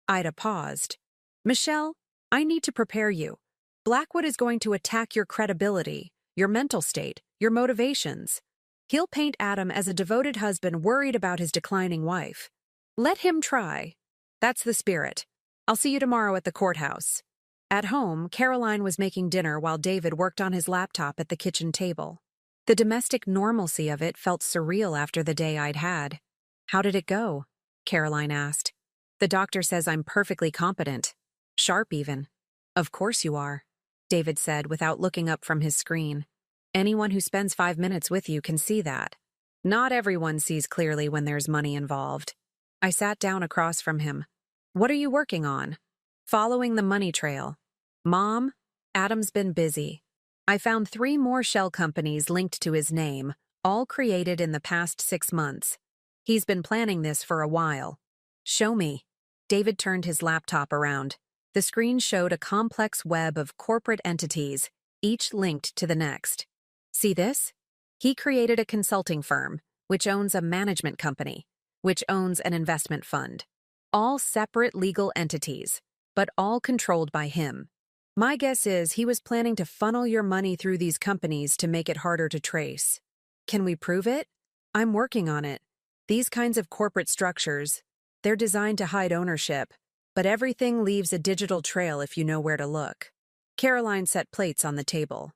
Speaker 1: Ida paused. Michelle, I need to prepare you. Blackwood is going to attack your credibility, your mental state, your motivations. He'll paint Adam as a devoted husband worried about his declining wife. Let him try. That's the spirit. I'll see you tomorrow at the courthouse. At home, Caroline was making dinner while David worked on his laptop at the kitchen table. The domestic normalcy of it felt surreal after the day I'd had. How did it go? Caroline asked. The doctor says I'm perfectly competent. Sharp even. Of course you are, David said without looking up from his screen. Anyone who spends 5 minutes with you can see that. Not everyone sees clearly when there's money involved. I sat down across from him. What are you working on? Following the money trail. Mom, Adam's been busy. I found 3 more shell companies linked to his name, all created in the past 6 months. He's been planning this for a while. Show me. David turned his laptop around. The screen showed a complex web of corporate entities, each linked to the next. See this? He created a consulting firm, which owns a management company, which owns an investment fund. All separate legal entities, but all controlled by him. My guess is he was planning to funnel your money through these companies to make it harder to trace. Can we prove it? I'm working on it. These kinds of corporate structures, They're designed to hide ownership, but everything leaves a digital trail if you know where to look. Caroline set plates on the table.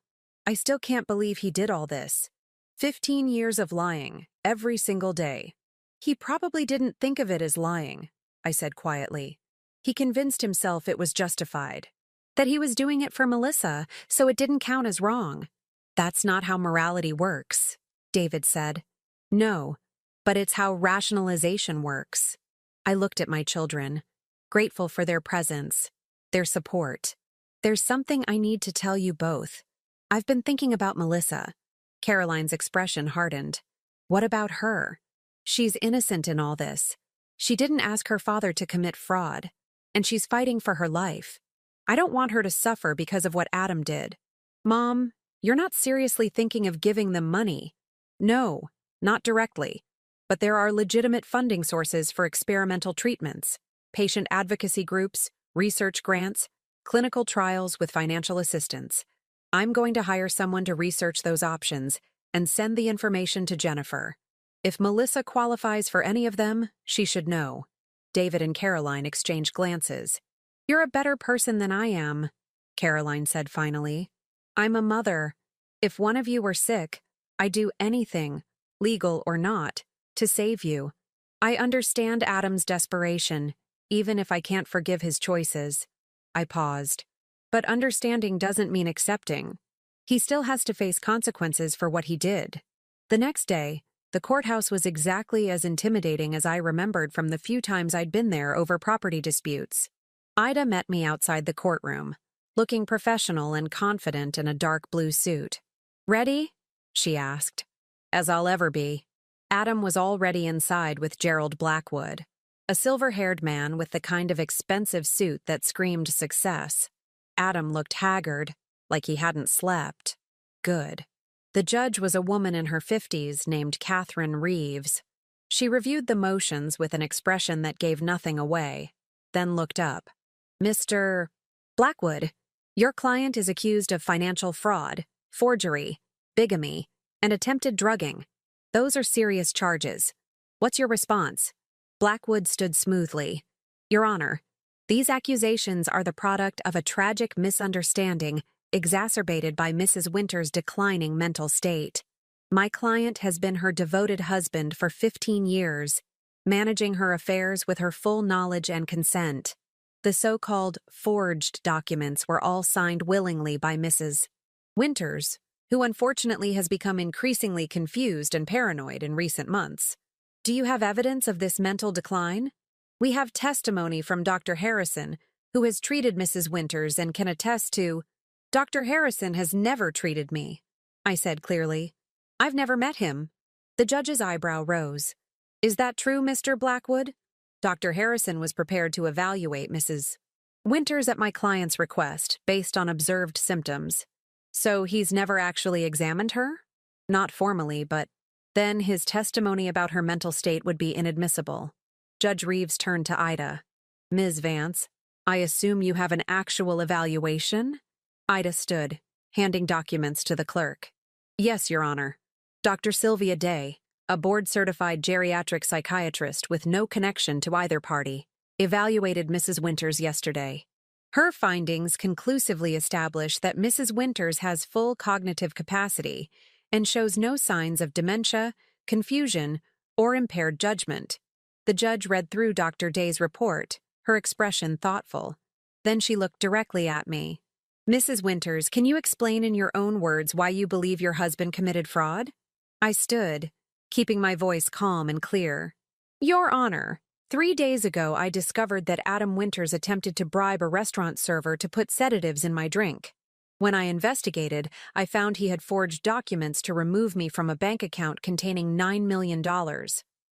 Speaker 1: I still can't believe he did all this. 15 years of lying, every single day. He probably didn't think of it as lying, I said quietly. He convinced himself it was justified. That he was doing it for Melissa, so it didn't count as wrong. That's not how morality works, David said. No, but it's how rationalization works. I looked at my children, grateful for their presence, their support. There's something I need to tell you both. I've been thinking about Melissa. Caroline's expression hardened. What about her? She's innocent in all this. She didn't ask her father to commit fraud, and she's fighting for her life. I don't want her to suffer because of what Adam did. Mom, you're not seriously thinking of giving them money. No, not directly. But there are legitimate funding sources for experimental treatments, patient advocacy groups, research grants, clinical trials with financial assistance. I'm going to hire someone to research those options and send the information to Jennifer. If Melissa qualifies for any of them, she should know. David and Caroline exchanged glances. You're a better person than I am, Caroline said finally. I'm a mother. If one of you were sick, I'd do anything, legal or not, to save you. I understand Adam's desperation, even if I can't forgive his choices. I paused. But understanding doesn't mean accepting. He still has to face consequences for what he did. The next day, the courthouse was exactly as intimidating as I remembered from the few times I'd been there over property disputes. Ida met me outside the courtroom, looking professional and confident in a dark blue suit. Ready? She asked. As I'll ever be. Adam was already inside with Gerald Blackwood, a silver-haired man with the kind of expensive suit that screamed success. Adam looked haggard, like he hadn't slept. Good. The judge was a woman in her 50s named Catherine Reeves. She reviewed the motions with an expression that gave nothing away, then looked up. Mr. Blackwood, your client is accused of financial fraud, forgery, bigamy, and attempted drugging. Those are serious charges. What's your response? Blackwood stood smoothly. Your Honor, these accusations are the product of a tragic misunderstanding exacerbated by Mrs. Winter's declining mental state. My client has been her devoted husband for 15 years, managing her affairs with her full knowledge and consent. The so-called forged documents were all signed willingly by Mrs. Winters, who unfortunately has become increasingly confused and paranoid in recent months. Do you have evidence of this mental decline? We have testimony from Dr. Harrison, who has treated Mrs. Winters and can attest to— Dr. Harrison has never treated me, I said clearly. I've never met him. The judge's eyebrow rose. Is that true, Mr. Blackwood? Dr. Harrison was prepared to evaluate Mrs. Winters at my client's request, based on observed symptoms. So he's never actually examined her? Not formally, but then his testimony about her mental state would be inadmissible. Judge Reeves turned to Ida. Ms. Vance, I assume you have an actual evaluation? Ida stood, handing documents to the clerk. Yes, Your Honor. Dr. Sylvia Day, a board-certified geriatric psychiatrist with no connection to either party, evaluated Mrs. Winters yesterday. Her findings conclusively establish that Mrs. Winters has full cognitive capacity and shows no signs of dementia, confusion, or impaired judgment. The judge read through Dr. Day's report, her expression thoughtful. Then she looked directly at me. Mrs. Winters, can you explain in your own words why you believe your husband committed fraud? I stood, keeping my voice calm and clear. Your Honor, 3 days ago I discovered that Adam Winters attempted to bribe a restaurant server to put sedatives in my drink. When I investigated, I found he had forged documents to remove me from a bank account containing $9 million,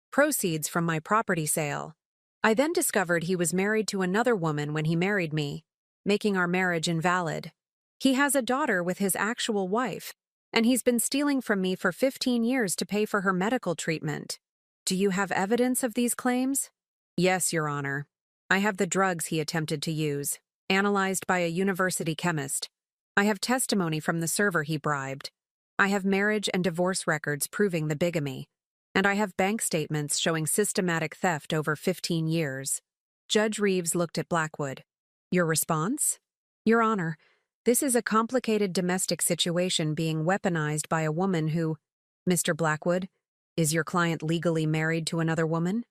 Speaker 1: proceeds from my property sale. I then discovered he was married to another woman when he married me, making our marriage invalid. He has a daughter with his actual wife, and he's been stealing from me for 15 years to pay for her medical treatment. Do you have evidence of these claims? Yes, Your Honor. I have the drugs he attempted to use, analyzed by a university chemist. I have testimony from the server he bribed. I have marriage and divorce records proving the bigamy. And I have bank statements showing systematic theft over 15 years. Judge Reeves looked at Blackwood. Your response? Your Honor, this is a complicated domestic situation being weaponized by a woman who… Mr. Blackwood, is your client legally married to another woman?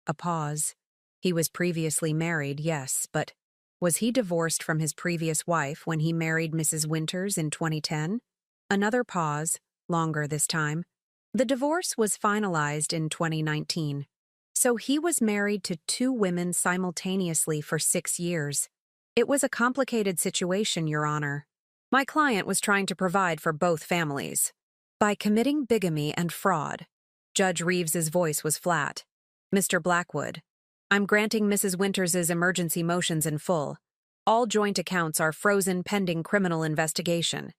Speaker 1: A pause. He was previously married, yes, but was he divorced from his previous wife when he married Mrs. Winters in 2010? Another pause, longer this time. The divorce was finalized in 2019. So he was married to 2 women simultaneously for 6 years. It was a complicated situation, Your Honor. My client was trying to provide for both families. By committing bigamy and fraud. Judge Reeves's voice was flat. Mr. Blackwood, I'm granting Mrs. Winters's emergency motions in full. All joint accounts are frozen pending criminal investigation.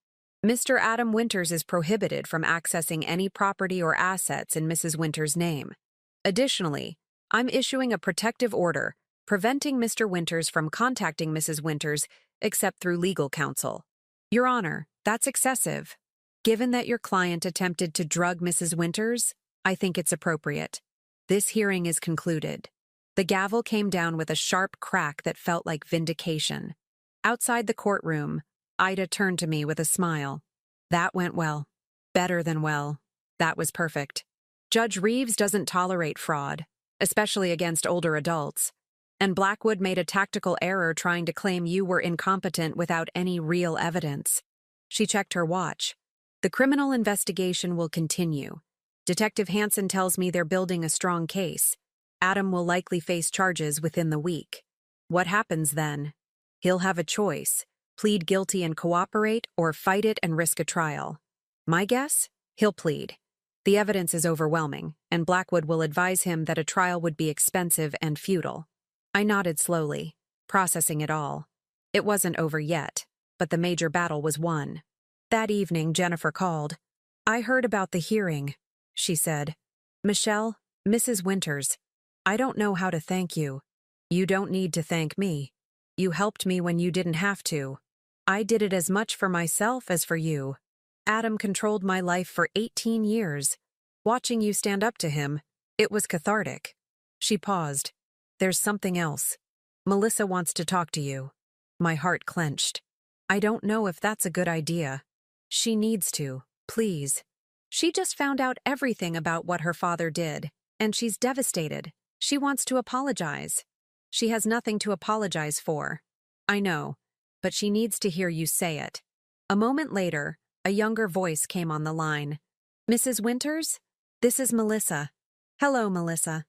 Speaker 1: Mr. Adam Winters is prohibited from accessing any property or assets in Mrs. Winters' name. Additionally, I'm issuing a protective order preventing Mr. Winters from contacting Mrs. Winters except through legal counsel. Your Honor, that's excessive. Given that your client attempted to drug Mrs. Winters, I think it's appropriate. This hearing is concluded. The gavel came down with a sharp crack that felt like vindication. Outside the courtroom, Ida turned to me with a smile. That went well. Better than well. That was perfect. Judge Reeves doesn't tolerate fraud, especially against older adults. And Blackwood made a tactical error trying to claim you were incompetent without any real evidence. She checked her watch. The criminal investigation will continue. Detective Hansen tells me they're building a strong case. Adam will likely face charges within the week. What happens then? He'll have a choice. Plead guilty and cooperate, or fight it and risk a trial. My guess? He'll plead. The evidence is overwhelming, and Blackwood will advise him that a trial would be expensive and futile. I nodded slowly, processing it all. It wasn't over yet, but the major battle was won. That evening, Jennifer called. I heard about the hearing, she said. Michelle, Mrs. Winters, I don't know how to thank you. You don't need to thank me. You helped me when you didn't have to. I did it as much for myself as for you. Adam controlled my life for 18 years. Watching you stand up to him, it was cathartic. She paused. There's something else. Melissa wants to talk to you. My heart clenched. I don't know if that's a good idea. She needs to, please. She just found out everything about what her father did, and she's devastated. She wants to apologize. She has nothing to apologize for. I know, but she needs to hear you say it. A moment later, a younger voice came on the line. Mrs. Winters? This is Melissa. Hello, Melissa.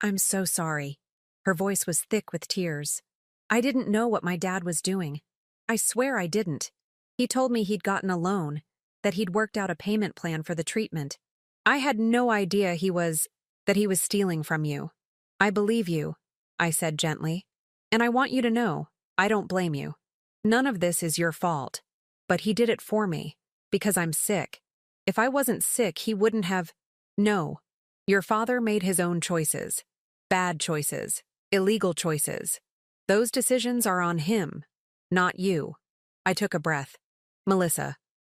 Speaker 1: I'm so sorry. Her voice was thick with tears. I didn't know what my dad was doing. I swear I didn't. He told me he'd gotten a loan, that he'd worked out a payment plan for the treatment. I had no idea that he was stealing from you. I believe you, I said gently. And I want you to know, I don't blame you. None of this is your fault. But he did it for me, because I'm sick. If I wasn't sick, he wouldn't have… No. Your father made his own choices. Bad choices. Illegal choices. Those decisions are on him, not you. I took a breath. Melissa,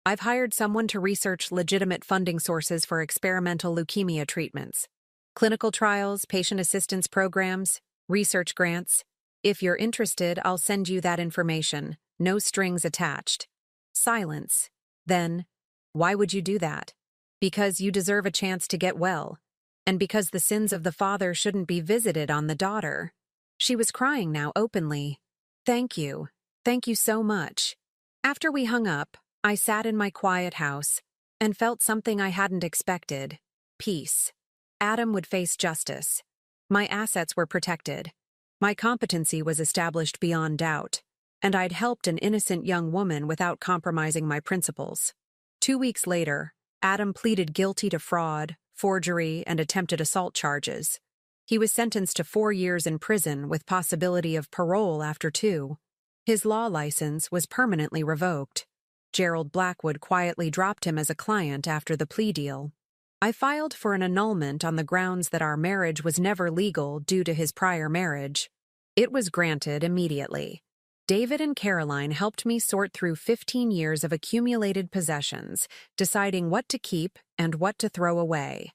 Speaker 1: I've hired someone to research legitimate funding sources for experimental leukemia treatments. Clinical trials, patient assistance programs, research grants. If you're interested, I'll send you that information. No strings attached. Silence. Then, why would you do that? Because you deserve a chance to get well. And because the sins of the father shouldn't be visited on the daughter. She was crying now openly. Thank you. Thank you so much. After we hung up, I sat in my quiet house and felt something I hadn't expected. Peace. Adam would face justice. My assets were protected. My competency was established beyond doubt. And I'd helped an innocent young woman without compromising my principles. 2 weeks later, Adam pleaded guilty to fraud, forgery, and attempted assault charges. He was sentenced to 4 years in prison with possibility of parole after 2. His law license was permanently revoked. Gerald Blackwood quietly dropped him as a client after the plea deal. I filed for an annulment on the grounds that our marriage was never legal due to his prior marriage. It was granted immediately. David and Caroline helped me sort through 15 years of accumulated possessions, deciding what to keep and what to throw away.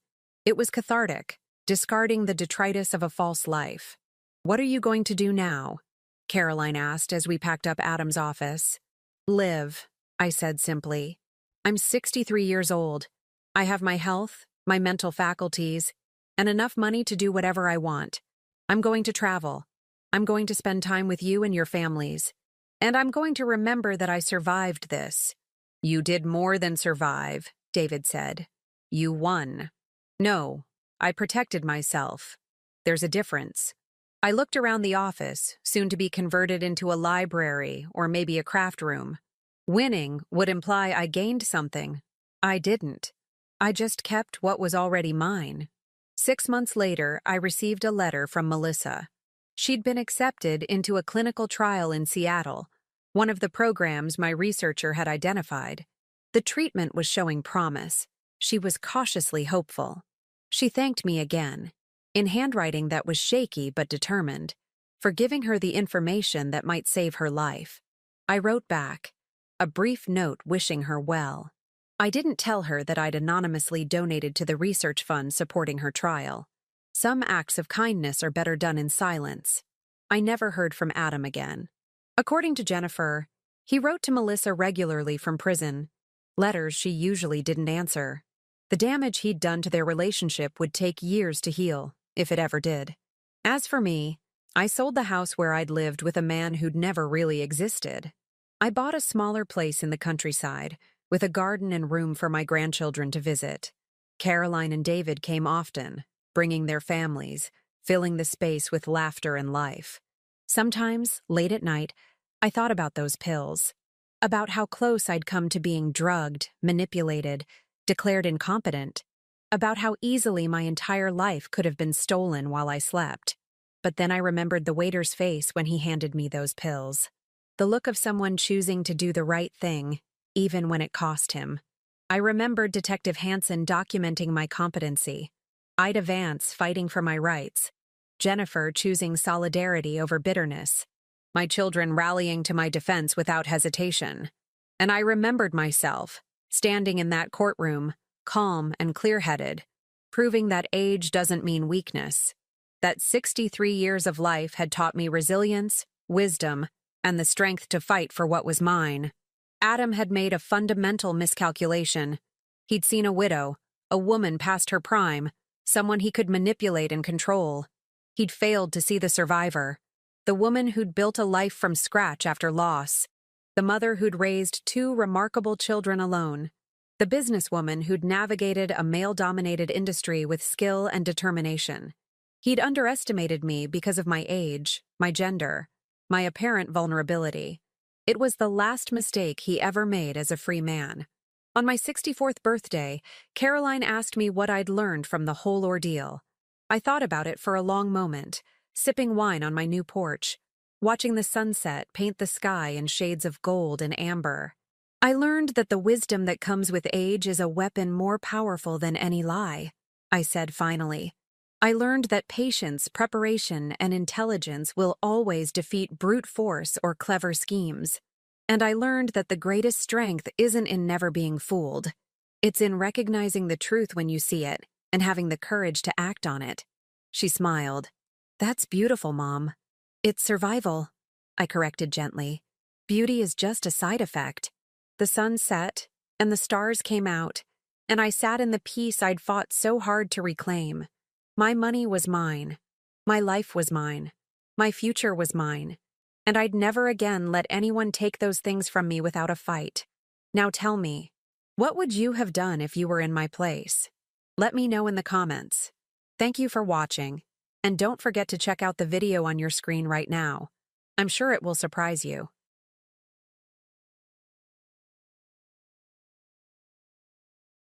Speaker 1: It was cathartic, discarding the detritus of a false life. "What are you going to do now?" Caroline asked as we packed up Adam's office. "Live," I said simply. "I'm 63 years old. I have my health, my mental faculties, and enough money to do whatever I want. I'm going to travel. I'm going to spend time with you and your families. And I'm going to remember that I survived this." "You did more than survive," David said. "You won." "No, I protected myself. There's a difference." I looked around the office, soon to be converted into a library or maybe a craft room. Winning would imply I gained something. I didn't. I just kept what was already mine. 6 months later, I received a letter from Melissa. She'd been accepted into a clinical trial in Seattle, one of the programs my researcher had identified. The treatment was showing promise. She was cautiously hopeful. She thanked me again, in handwriting that was shaky but determined, for giving her the information that might save her life. I wrote back, a brief note wishing her well. I didn't tell her that I'd anonymously donated to the research fund supporting her trial. Some acts of kindness are better done in silence. I never heard from Adam again. According to Jennifer, he wrote to Melissa regularly from prison, letters she usually didn't answer. The damage he'd done to their relationship would take years to heal, if it ever did. As for me, I sold the house where I'd lived with a man who'd never really existed. I bought a smaller place in the countryside, with a garden and room for my grandchildren to visit. Caroline and David came often, bringing their families, filling the space with laughter and life. Sometimes, late at night, I thought about those pills, about how close I'd come to being drugged, manipulated, declared incompetent, about how easily my entire life could have been stolen while I slept. But then I remembered the waiter's face when he handed me those pills. The look of someone choosing to do the right thing, even when it cost him. I remembered Detective Hansen documenting my competency, Ida Vance fighting for my rights, Jennifer choosing solidarity over bitterness, my children rallying to my defense without hesitation. And I remembered myself, standing in that courtroom, calm and clear-headed, proving that age doesn't mean weakness, that 63 years of life had taught me resilience, wisdom, and the strength to fight for what was mine. Adam had made a fundamental miscalculation. He'd seen a widow, a woman past her prime, someone he could manipulate and control. He'd failed to see the survivor, the woman who'd built a life from scratch after loss, the mother who'd raised 2 remarkable children alone, the businesswoman who'd navigated a male-dominated industry with skill and determination. He'd underestimated me because of my age, my gender, my apparent vulnerability. It was the last mistake he ever made as a free man. On my 64th birthday, Caroline asked me what I'd learned from the whole ordeal. I thought about it for a long moment, sipping wine on my new porch, watching the sunset paint the sky in shades of gold and amber. I learned that the wisdom that comes with age is a weapon more powerful than any lie, I said finally. I learned that patience, preparation, and intelligence will always defeat brute force or clever schemes. And I learned that the greatest strength isn't in never being fooled. It's in recognizing the truth when you see it and having the courage to act on it. She smiled. "That's beautiful, Mom." "It's survival," I corrected gently. "Beauty is just a side effect." The sun set, and the stars came out, and I sat in the peace I'd fought so hard to reclaim. My money was mine. My life was mine. My future was mine. And I'd never again let anyone take those things from me without a fight. Now tell me, what would you have done if you were in my place? Let me know in the comments. Thank you for watching, and don't forget to check out the video on your screen right now. I'm sure it will surprise you.